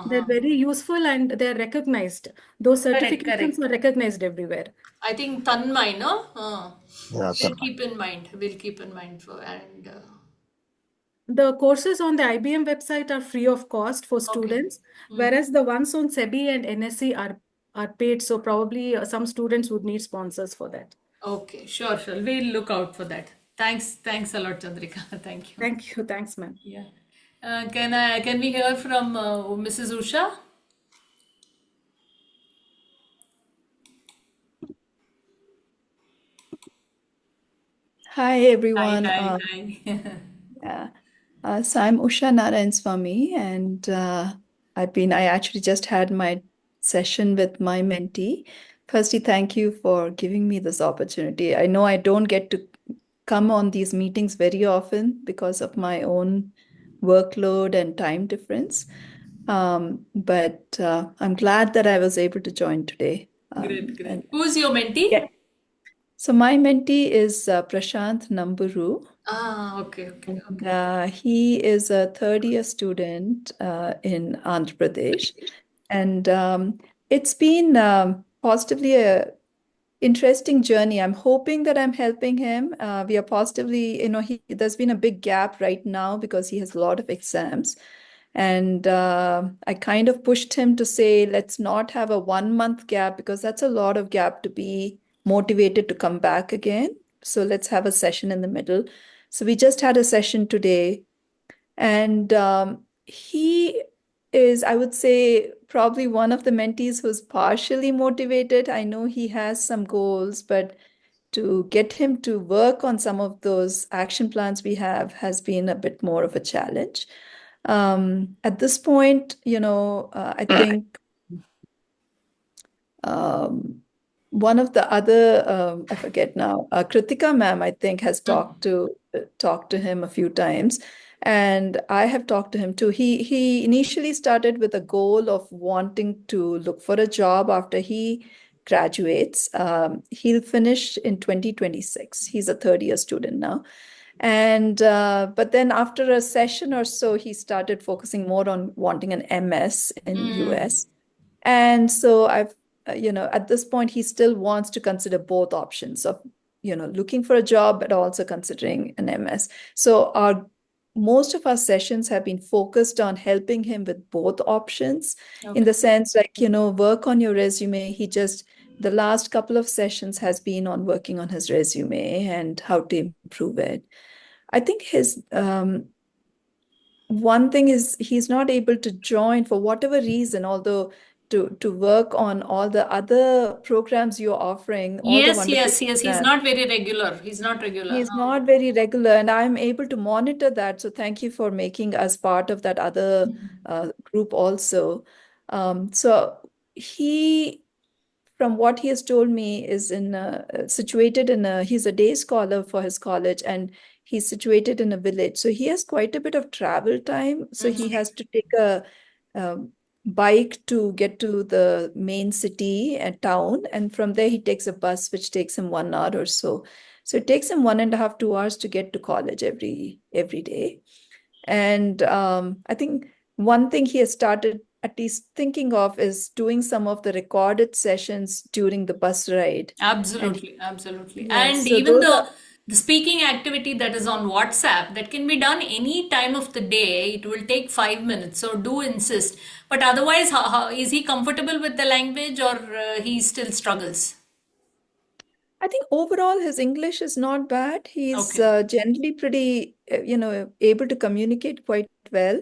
They're very useful and they're recognized. Those certifications are recognized everywhere. I think Tanmay, no? Yeah, We'll keep in mind. The courses on the IBM website are free of cost for students, whereas the ones on SEBI and NSE are paid. So probably some students would need sponsors for that. Okay, sure. We'll look out for that. Thanks a lot, Chandrika. Thank you. Thank you. Thanks, ma'am. Yeah. Can we hear from Mrs. Usha? Hi, everyone. Hi. Yeah. So I'm Usha Narayanswamy, and I actually just had my session with my mentee. Firstly, thank you for giving me this opportunity. I know I don't get to come on these meetings very often because of my own workload and time difference. But I'm glad that I was able to join today. Great. Who's your mentee? Yeah. So my mentee is Prashant Namburu. Okay. He is a third-year student in Andhra Pradesh. And it's been positively a interesting journey. I'm hoping that I'm helping him. We are positively, there's been a big gap right now because he has a lot of exams. And I kind of pushed him to say, let's not have a 1-month gap because that's a lot of gap to be motivated to come back again. So let's have a session in the middle. So we just had a session today. And he is, I would say, probably one of the mentees who's partially motivated. I know he has some goals, but to get him to work on some of those action plans we have has been a bit more of a challenge. At this point, I think one of the other, I forget now, Kritika ma'am, I think, has talked to him a few times. And I have talked to him too. He initially started with a goal of wanting to look for a job after he graduates. He'll finish in 2026. He's a third-year student now. And but then after a session or so, he started focusing more on wanting an MS in US. And so I've, at this point, he still wants to consider both options of, looking for a job, but also considering an MS. So most of our sessions have been focused on helping him with both options in the sense work on your resume. The last couple of sessions has been on working on his resume and how to improve it. I think his one thing is he's not able to join for whatever reason, although to work on all the other programs you're offering, all the Yes, wonderful yes, yes. He's programs. not very regular. He's not regular. He's not very regular, and I'm able to monitor that. So thank you for making us part of that other group also. So he, from what he has told me, is situated in he's a day scholar for his college, and he's situated in a village. So he has quite a bit of travel time. So he has to take a bike to get to the main city and town, and from there he takes a bus, which takes him 1 hour or so. So it takes him 1.5, 2 hours to get to college every day. And I think one thing he has started at least thinking of is doing some of the recorded sessions during the bus ride. Absolutely, absolutely. Yes, And so even those the speaking activity that is on WhatsApp, that can be done any time of the day. It will take 5 minutes. So do insist. But otherwise, how is he comfortable with the language, or he still struggles? I think overall his English is not bad. He's Okay. generally pretty, able to communicate quite well.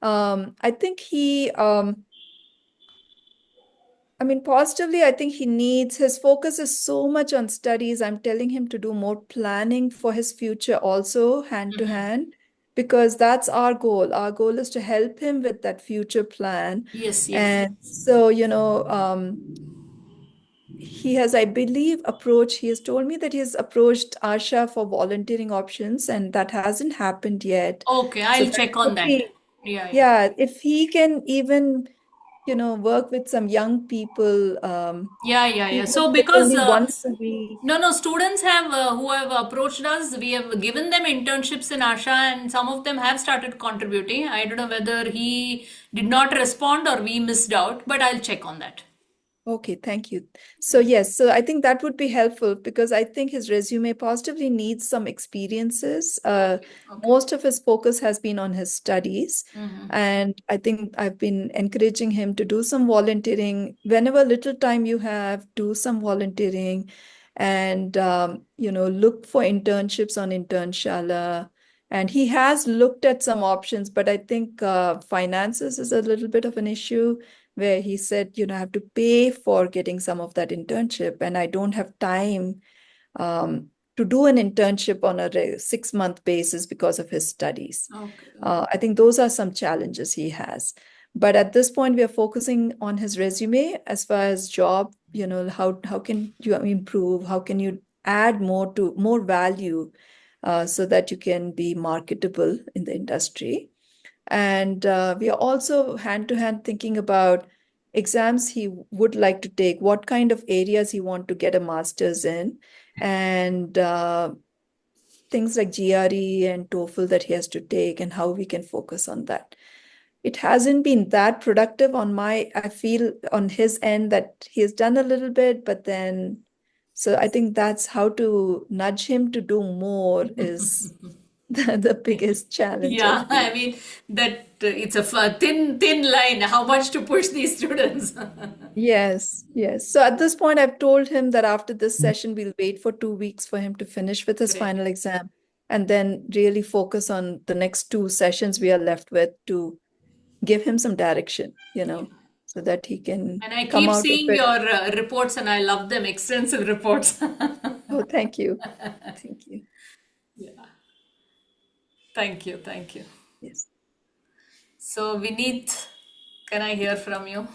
I think positively, I think he needs, his focus is so much on studies. I'm telling him to do more planning for his future also, hand to hand, because that's our goal. Our goal is to help him with that future plan. Yes, yes. And so, he has, I believe, he has told me that he has approached Asha for volunteering options, and that hasn't happened yet. Okay, So I'll that check would on that. be, Yeah, yeah. yeah, if he can even, work with some young people, Yeah, yeah, yeah. even So if it's because only once a week. no, students have who have approached us. We have given them internships in Asha, and some of them have started contributing. I don't know whether he did not respond or we missed out, but I'll check on that. Okay, thank you. So yes, so I think that would be helpful because I think his resume positively needs some experiences. Okay. Most of his focus has been on his studies, Mhm. and I think I've been encouraging him to do some volunteering. Whenever little time you have, do some volunteering, and look for internships on Internshala. And he has looked at some options, but I think finances is a little bit of an issue where he said, I have to pay for getting some of that internship, and I don't have time to do an internship on a 6-month basis because of his studies. Okay. I think those are some challenges he has. But at this point, we are focusing on his resume as far as job, how can you improve? How can you add more value so that you can be marketable in the industry? And we are also hand to hand thinking about exams he would like to take, what kind of areas he want to get a master's in, and things like GRE and TOEFL that he has to take, and how we can focus on that. It hasn't been that productive I feel on his end that he has done a little bit, but then, so I think that's how to nudge him to do more is the biggest challenge. Yeah, I mean that it's a thin line. How much to push these students? Yes, yes. So at this point, I've told him that after this session, we'll wait for 2 weeks for him to finish with his Great. final exam, and then really focus on the next 2 sessions we are left with to give him some direction, so that he can And I come keep out of seeing it. your reports, and I love them. Extensive reports. Oh, thank you. Thank you. Yeah. Thank you. Thank you. Yes. So, Vineet, can I hear from you?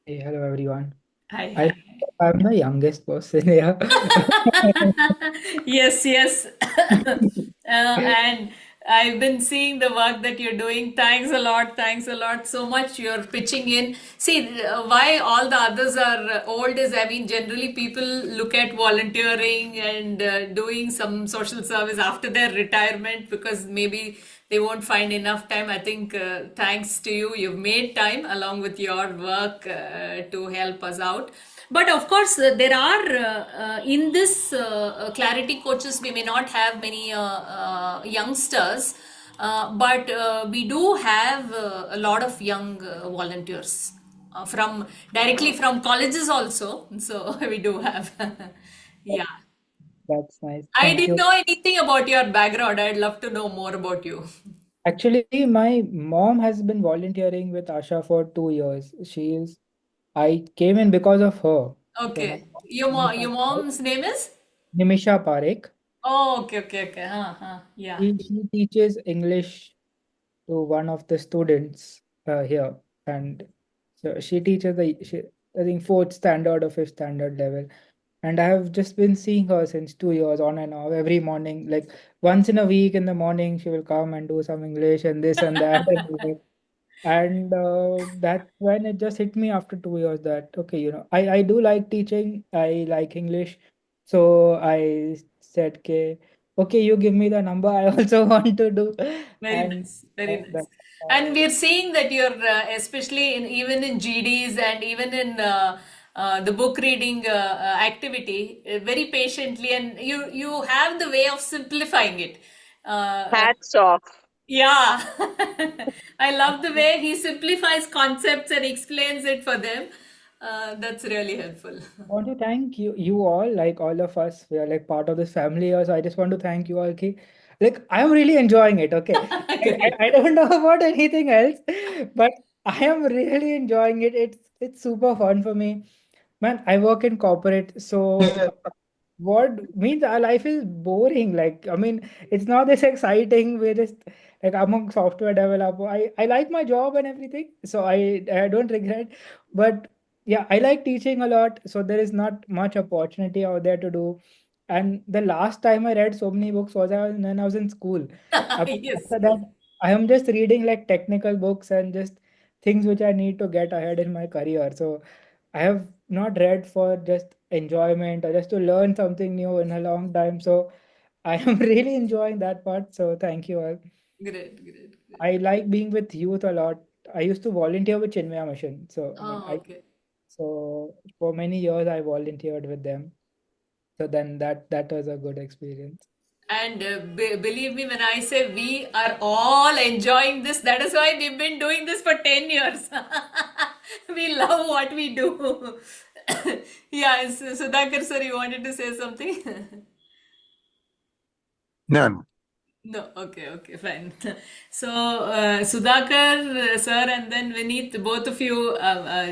Hey, hello everyone. Hi. I'm the youngest person here. Yes, yes. And I've been seeing the work that you're doing. Thanks a lot. Thanks a lot so much. You're pitching in. See, why all the others are old is, I mean, generally people look at volunteering and doing some social service after their retirement because maybe they won't find enough time. I think thanks to you, you've made time along with your work to help us out. But of course, there are in this Clarity Coaches, we may not have many youngsters, but we do have a lot of young volunteers directly from colleges also. So we do have, yeah. That's nice. I Thank didn't you. know anything about your background. I'd love to know more about you. Actually, my mom has been volunteering with Asha for 2 years. I came in because of her. So my Okay. Your mom's name is? Nimisha Parekh. Oh, okay, okay, okay. Yeah. She teaches English to one of the students here, and so she teaches I think fourth standard or fifth standard level. And I have just been seeing her since 2 years on and off every morning. Like once in a week in the morning, she will come and do some English and this and that. And that's when it just hit me after 2 years that, okay, I do like teaching, I like English. So I said, okay, you give me the number, I also want to do. Very And nice, very that, nice. And we're seeing that you're especially in even in GDs and even in the book reading activity very patiently, and you have the way of simplifying it. Hats off. Yeah, I love the way he simplifies concepts and explains it for them. That's really helpful. I want to thank you all, like all of us. We are like part of this family here. So I just want to thank you all. Like I'm really enjoying it. Okay. Great. I don't know about anything else, but I am really enjoying it. It's super fun for me. Man, I work in corporate, so what means our life is boring. Like, I mean, it's not this exciting. We're just like I'm a software developer. I like my job and everything, so I don't regret. But yeah, I like teaching a lot, so there is not much opportunity out there to do. And the last time I read so many books was when I was in school. Yes. After that, I am just reading like technical books and just things which I need to get ahead in my career. So I have not read for just enjoyment or just to learn something new in a long time. So I am really enjoying that part. So thank you all. Great, great, great. I like being with youth a lot. I used to volunteer with Chinmaya Mission. So Oh, okay. so for many years I volunteered with them. So then that was a good experience. And believe me when I say we are all enjoying this, that is why we've been doing this for 10 years. We love what we do. Yeah, Sudhakar sir, you wanted to say something? No. No, okay, fine. So, Sudhakar, sir, and then Vineet, both of you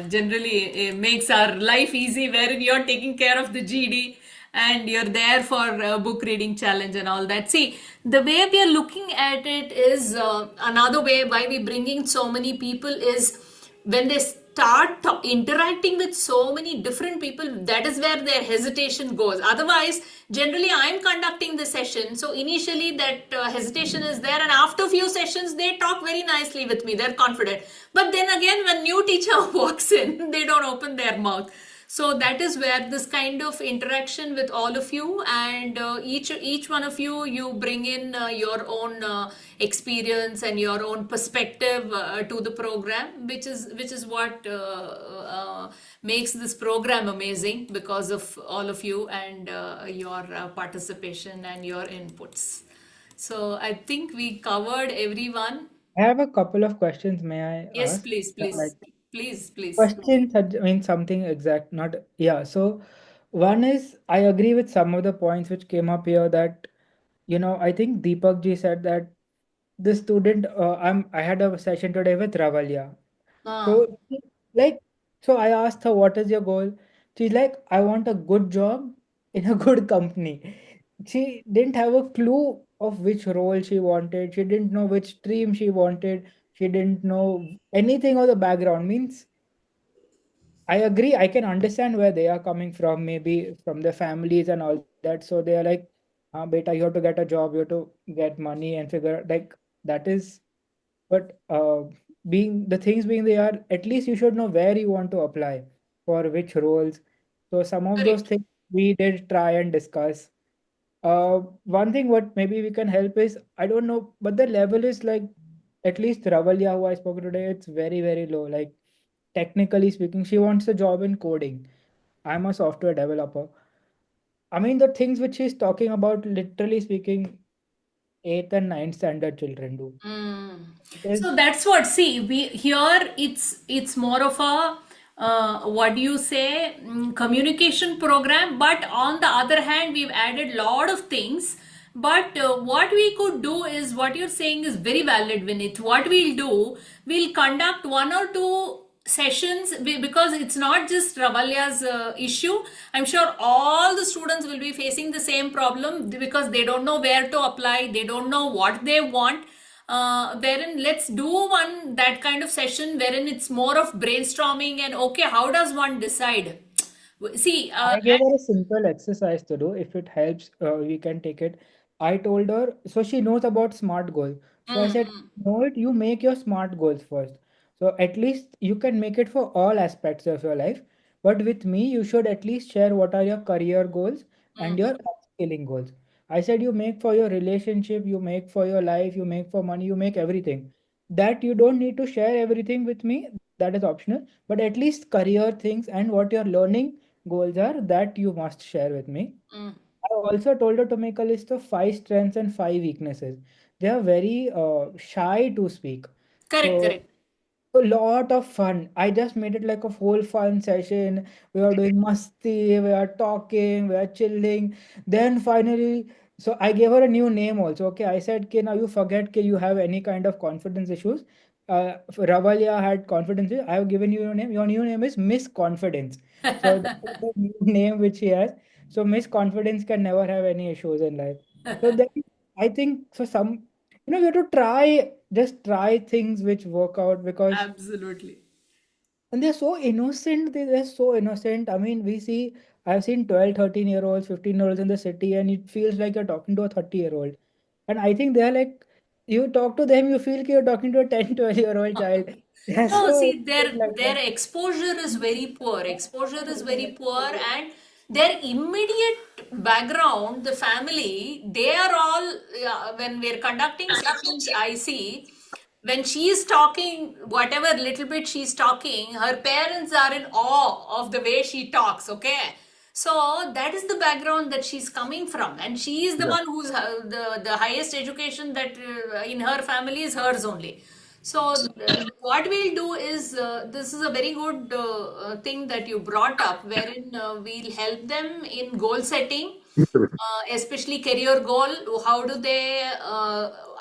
generally makes our life easy, wherein you're taking care of the GD and you're there for book reading challenge and all that. See, the way we are looking at it is another way why we bringing so many people is when they start interacting with so many different people, that is where their hesitation goes. Otherwise, generally I'm conducting the session, so initially that hesitation is there, and after few sessions they talk very nicely with me, they're confident. But then again, when new teacher walks in, they don't open their mouth. So that is where this kind of interaction with all of you, and each one of you bring in your own experience and your own perspective to the program, which is what makes this program amazing, because of all of you and your participation and your inputs. So I think we covered everyone. I have a couple of questions. May I Yes, ask? please, Like please. questions, I mean something exact, not yeah. So one is I agree with some of the points which came up here that I think Deepak ji said that the student I had a session today with Ravalya. Ah, So like so I asked her what is your goal? She's like, I want a good job in a good company. She didn't have a clue of which role she wanted. She didn't know which stream she wanted. She didn't know anything of the background. Means I agree. I can understand where they are coming from, maybe from their families and all that. So they are like, beta, you have to get a job, you have to get money and figure like that is. But being the things being they are, at least you should know where you want to apply for which roles. So some of those correct. things we did try and discuss. One thing what maybe we can help is I don't know, but the level is like at least Ravalya, who I spoke today, it's very, very low. Like technically speaking, she wants a job in coding. I'm a software developer. I mean, the things which she's talking about, literally speaking, eighth and ninth standard children do. It is So that's what, see, we here it's more of a what do you say, communication program, but on the other hand we've added lot of things But what we could do is, what you're saying is very valid, Vinith. What we'll do, we'll conduct one or two sessions, because it's not just Ravalya's issue. I'm sure all the students will be facing the same problem, because they don't know where to apply, they don't know what they want. Wherein, let's do one that kind of session wherein it's more of brainstorming and, okay, how does one decide? See, I gave her a simple exercise to do. If it helps, we can take it. I told her, so she knows about SMART goals. So I said, know it, you make your SMART goals first. So at least you can make it for all aspects of your life. But with me, you should at least share what are your career goals and your upskilling goals. I said, you make for your relationship, you make for your life, you make for money, you make everything. That you don't need to share everything with me. That is optional. But at least career things and what you're learning goals are, that you must share with me. I also told her to make a list of 5 strengths and 5 weaknesses. They are very shy to speak. Correct. A lot of fun. I just made it like a whole fun session. We are doing masti, we are talking, we are chilling. Then finally, so I gave her a new name also. Okay, I said, okay, now you forget that you have any kind of confidence issues. Ravalya had confidence issues. I have given you your name. Your new name is Miss Confidence. So that's the new name which he has. So Miss Confidence can never have any issues in life. So then I think so some, you have to just try things which work out, because Absolutely. and they're so innocent. They're so innocent. I mean, I've seen 12, 13-year-olds, 15-year-olds in the city, and it feels like you're talking to a 30-year-old. And I think they're like, you talk to them, you feel like you're talking to a 10, 12-year-old child. They're No, so see, innocent like their that. exposure is very poor. Exposure is very poor, and their immediate background, the family, they are all, when we're conducting sessions, I see when she's talking, whatever little bit she's talking, her parents are in awe of the way she talks, okay? So that is the background that she's coming from, and she is the Yeah. one who's the highest education that in her family is hers only. So what we'll do is, this is a very good thing that you brought up, wherein we'll help them in goal setting, especially career goal. How do they,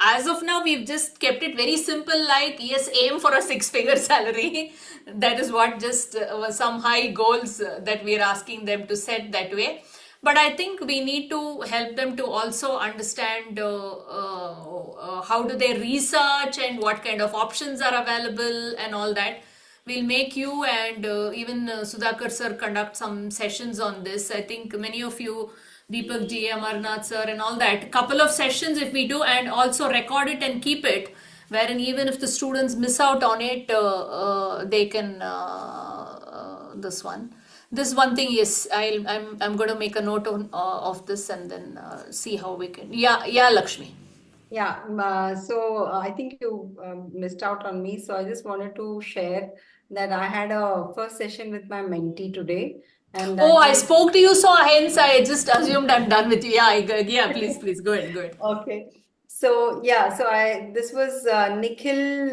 as of now, we've just kept it very simple, like, yes, aim for a 6-figure salary. That is what just some high goals that we're asking them to set that way. But I think we need to help them to also understand how do they research and what kind of options are available and all that. We'll make you and even Sudhakar sir conduct some sessions on this. I think many of you, Deepak ji, Amarnath sir and all that, couple of sessions if we do, and also record it and keep it, wherein even if the students miss out on it, they can this one. This one thing, yes, I'm going to make a note of this, and then see how we can. Yeah, Lakshmi. Yeah, so I think you missed out on me. So I just wanted to share that I had a first session with my mentee today, and that Oh, I was spoke to you, so hence I just assumed I'm done with you. Yeah, please, go ahead. okay. So yeah, so this was Nikhil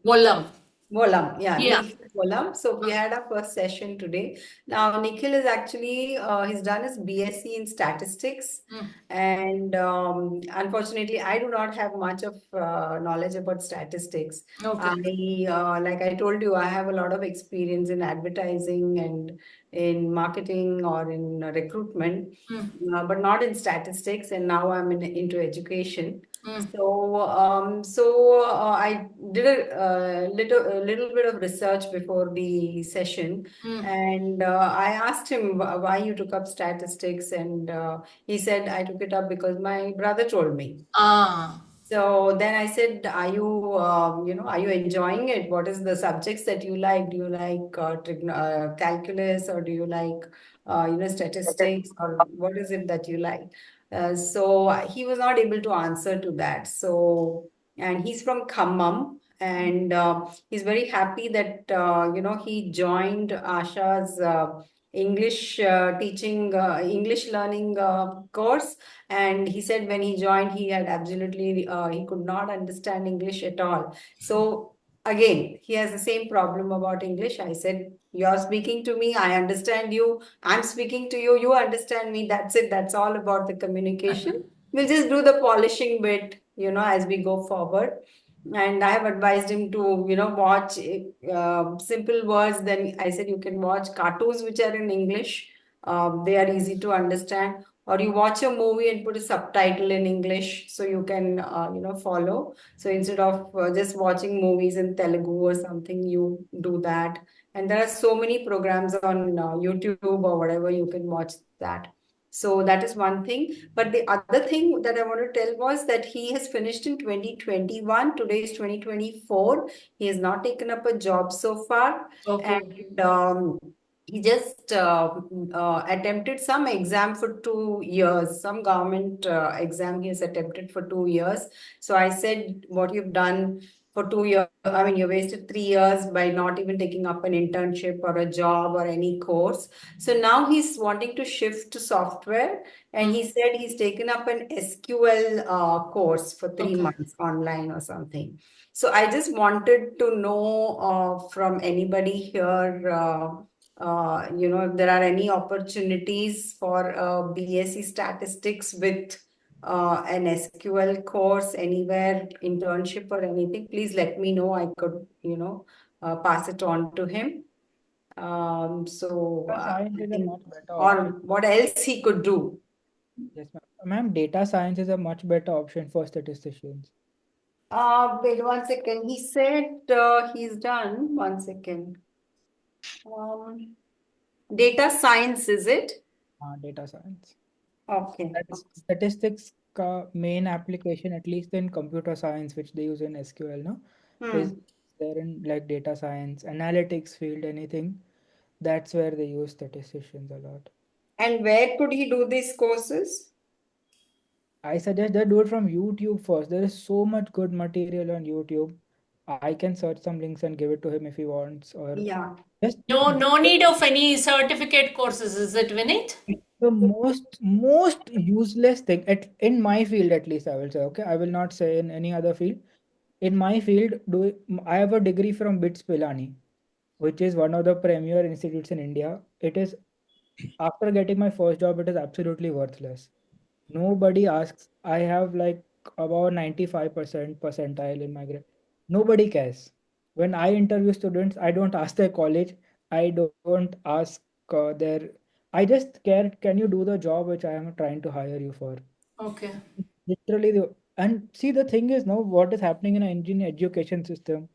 Vollam. Volam, yeah, Yeah. Nikhil Volam. So we had our first session today. Now Nikhil is actually he's done his BSc in statistics, and unfortunately I do not have much of knowledge about statistics. Okay. Like I told you, I have a lot of experience in advertising and in marketing or in recruitment, but not in statistics. And now I'm into education. So, I did a little bit of research before the session, and I asked him why you took up statistics, and he said I took it up because my brother told me. So then I said, are you enjoying it? What is the subjects that you like? Do you like calculus, or do you like statistics, or what is it that you like? So he was not able to answer to that. So, and he's from Khammam, and he's very happy that he joined Asha's English English learning course. And he said when he joined, he had absolutely he could not understand English at all. So again, he has the same problem about English. I said, you're speaking to me, I understand you. I'm speaking to you, you understand me. That's it. That's all about the communication. we'll just do the polishing bit, as we go forward. And I have advised him to, watch simple words. Then I said you can watch cartoons which are in English. They are easy to understand. Or you watch a movie and put a subtitle in English so you can, follow. So instead of just watching movies in Telugu or something, you do that. And there are so many programs on YouTube or whatever, you can watch that. So that is one thing. But the other thing that I want to tell was that he has finished in 2021. Today is 2024. He has not taken up a job so far. Okay. And he just attempted some exam for 2 years, some government exam he has attempted for 2 years. So I said, what you've done for 2 years, I mean, you wasted 3 years by not even taking up an internship or a job or any course. So now he's wanting to shift to software, and he said he's taken up an SQL course for 3 months online or something. So I just wanted to know from anybody here, if there are any opportunities for BSc Statistics with an SQL course anywhere, internship or anything, please let me know. I could, pass it on to him. Science is a much better or option. what else he could do. Yes, ma'am. Data science is a much better option for statisticians. Wait 1 second. He said he's done. 1 second. Data science, is it? Data science. Okay. Statistics ka main application, at least in computer science, which they use in SQL, no, is there in like data science, analytics field, anything. That's where they use statisticians a lot. And where could he do these courses? I suggest they do it from YouTube first. There is so much good material on YouTube. I can search some links and give it to him if he wants. Or yeah, just No need of any certificate courses, is it, Vineet? the most useless thing in my field, at least I will say. Okay, I will not say in any other field. In my field, I have a degree from BITS Pilani, which is one of the premier institutes in India. It is, after getting my first job, it is absolutely worthless. Nobody asks. I have like about 95% percentile in my grade. Nobody cares. When I interview students, I don't ask their college. I don't ask their. I just care, can you do the job which I am trying to hire you for? Okay. Literally, and see, the thing is now what is happening in an Indian education system.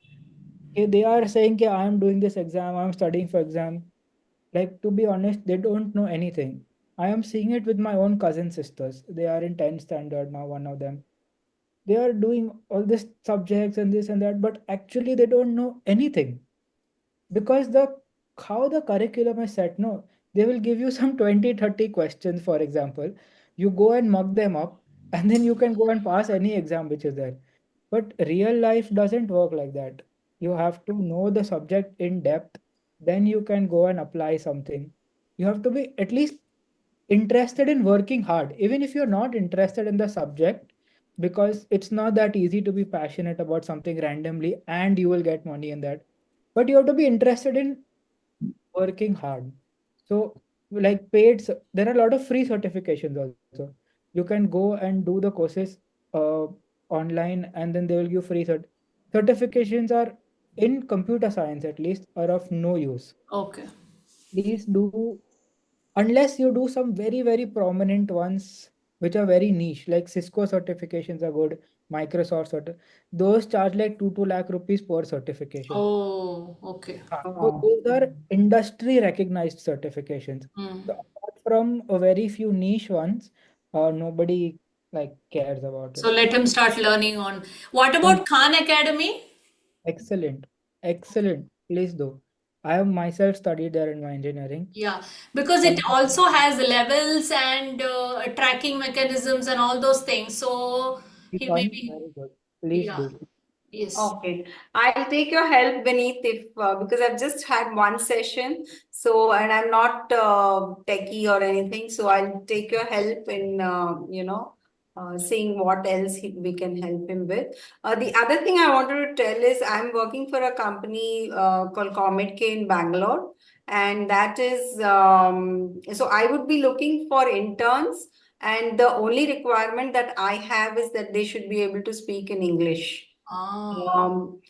They are saying, I am doing this exam, I am studying for exam. Like, to be honest, they don't know anything. I am seeing it with my own cousin sisters. They are in 10th standard now, one of them. They are doing all these subjects and this and that, but actually they don't know anything. Because how the curriculum is set, no, they will give you some 20, 30 questions, for example. You go and mug them up, and then you can go and pass any exam which is there. But real life doesn't work like that. You have to know the subject in depth, then you can go and apply something. You have to be at least interested in working hard, even if you're not interested in the subject, because it's not that easy to be passionate about something randomly and you will get money in that. But you have to be interested in working hard. So, like there are a lot of free certifications also. You can go and do the courses online, and then they will give free certifications. Are in computer science, at least, are of no use. Okay. Please do, unless you do some very, very prominent ones which are very niche, like Cisco certifications are good, Microsoft those charge like 2 lakh rupees per certification. Oh, okay. So those are industry recognized certifications. So apart from a very few niche ones, nobody like cares about it. So let him start learning on. What about Khan Academy? Excellent. Please do. I have myself studied there in my engineering. Yeah, because it also has levels and tracking mechanisms and all those things. So he may be. Very good. Please Yeah. do. Yes. Okay, I'll take your help, Vineet, if because I've just had one session, so and I'm not techie or anything, so I'll take your help in seeing what else we can help him with. The other thing I wanted to tell is I'm working for a company called Comet K in Bangalore, and that is so I would be looking for interns. And the only requirement that I have is that they should be able to speak in English. And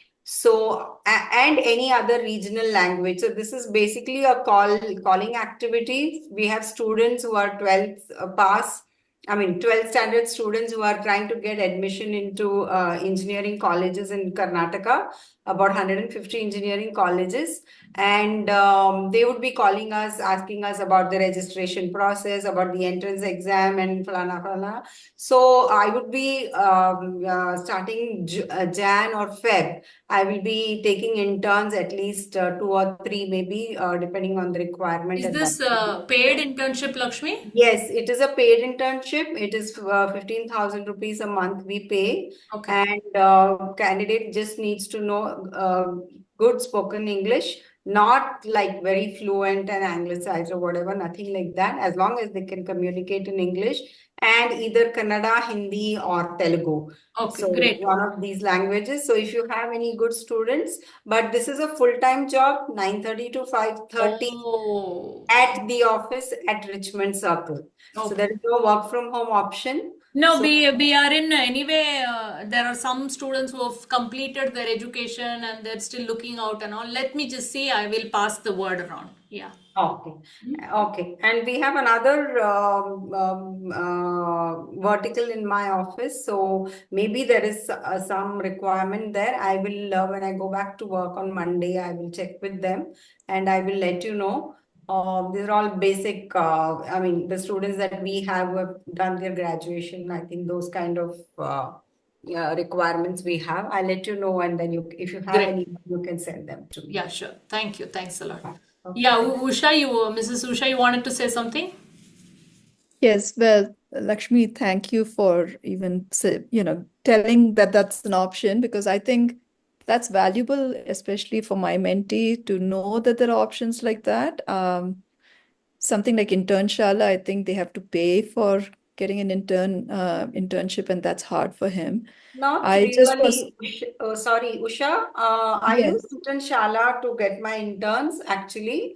any other regional language. So this is basically a calling activity. We have students who are 12th pass. 12th standard students who are trying to get admission into engineering colleges in Karnataka, about 150 engineering colleges. And they would be calling us, asking us about the registration process, about the entrance exam and falana. So I would be starting Jan or Feb. I will be taking interns, at least 2 or 3 maybe, depending on the requirement. Is this paid internship, Lakshmi? Yes, it is a paid internship. It is 15,000 rupees a month we pay. Okay. And candidate just needs to know good spoken English, not like very fluent and anglicized or whatever, nothing like that, as long as they can communicate in English and either Kannada, Hindi or Telugu. Okay, So great. one of these languages. So if you have any good students, but this is a full-time job, 9:30 to 5:30 at the office at Richmond Circle. So there is no work from home option. No, So we are in anyway. There are some students who have completed their education and they're still looking out and all. Let me just see. I will pass the word around. Yeah. Okay. And we have another vertical in my office. So maybe there is some requirement there. I will, when I go back to work on Monday, I will check with them and I will let you know. These are all basic, the students that we have who have done their graduation, I think those kind of requirements we have. I'll let you know, and then if you have any, you can send them to me. Yeah, sure. Thank you. Thanks a lot. Yeah, Usha, Mrs. Usha, you wanted to say something? Yes, well, Lakshmi, thank you for even telling that that's an option, because I think that's valuable, especially for my mentee, to know that there are options like that. Something like Internshala, I think they have to pay for getting an internship, and that's hard for him. Not I really. just was, Sorry, Usha. I yes. use Internshala to get my interns actually.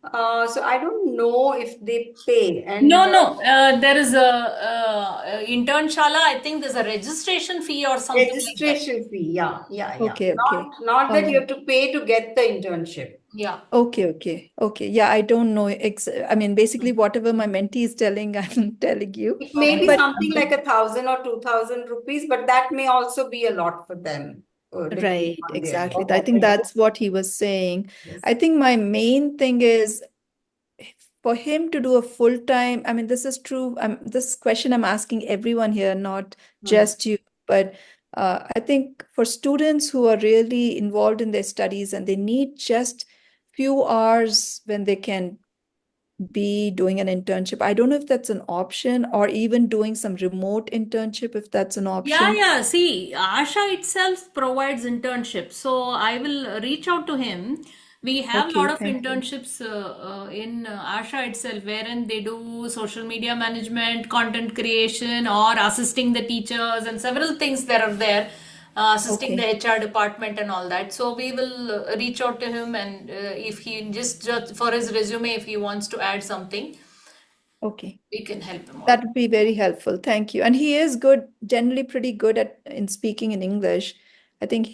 So I don't know if they pay. And No. There is a Internshala. I think there's a registration fee or something like that. Registration fee. Yeah. Okay. Not that All you have to pay to get the internship. Yeah. Okay. Yeah, I don't know. Basically, whatever my mentee is telling, I'm telling you. It may be But something like 1,000 or 2,000 rupees, but that may also be a lot for them. Depending right, on their exactly. job. I think that's what he was saying. Yes. I think my main thing is for him to do a full-time, this is true. This question I'm asking everyone here, not just you, but I think for students who are really involved in their studies and they need just few hours when they can be doing an internship. I don't know if that's an option, or even doing some remote internship, if that's an option. Yeah. See, Asha itself provides internships. So I will reach out to him. We have a lot of internships in Asha itself, wherein they do social media management, content creation, or assisting the teachers, and several things that are there, assisting the HR department and all that. So we will reach out to him, and if he just for his resume, if he wants to add something, we can help him. That would be very helpful. Thank you. And he is good, generally pretty good in speaking in English. I think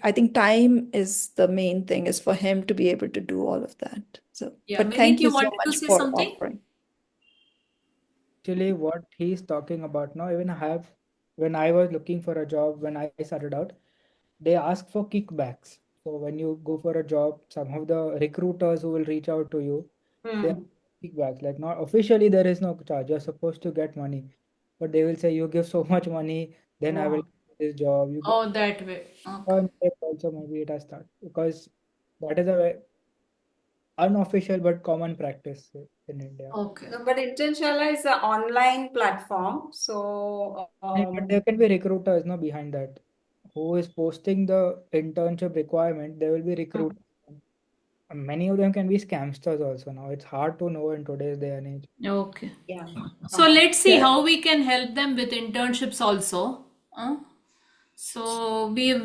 I think time is the main thing, is for him to be able to do all of that. So, yeah, but thank you so wanted to much say for something? offering. Actually, what he's talking about now, even when I was looking for a job, when I started out, they ask for kickbacks. So when you go for a job, some of the recruiters who will reach out to you, they have kickbacks. Like, not officially, there is no charge. You're supposed to get money, but they will say you give so much money, then I will get this job. That way. Okay. Also, maybe it has started, because that is a very unofficial but common practice in India. Okay. No, but Internshala is an online platform, so But there can be recruiters behind that, who is posting the internship requirement. There will be recruiters. Many of them can be scamsters also. Now it's hard to know in today's day and age. Okay. Yeah. So let's see how we can help them with internships also. So we've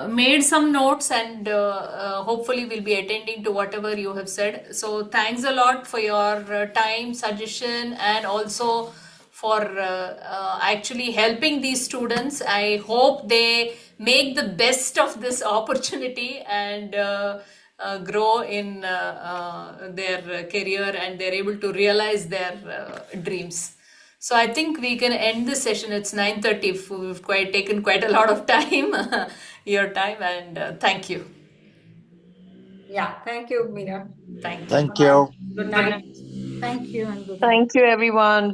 made some notes, and hopefully we'll be attending to whatever you have said. So thanks a lot for your time, suggestion, and also for actually helping these students. I hope they make the best of this opportunity and grow in their career, and they're able to realize their dreams. So I think we can end this session. It's 9:30. We've taken quite a lot of time, your time, and thank you. Yeah, thank you, Meera. Thank you. Thank you. Good night. Thank you and good night. Thank you, everyone.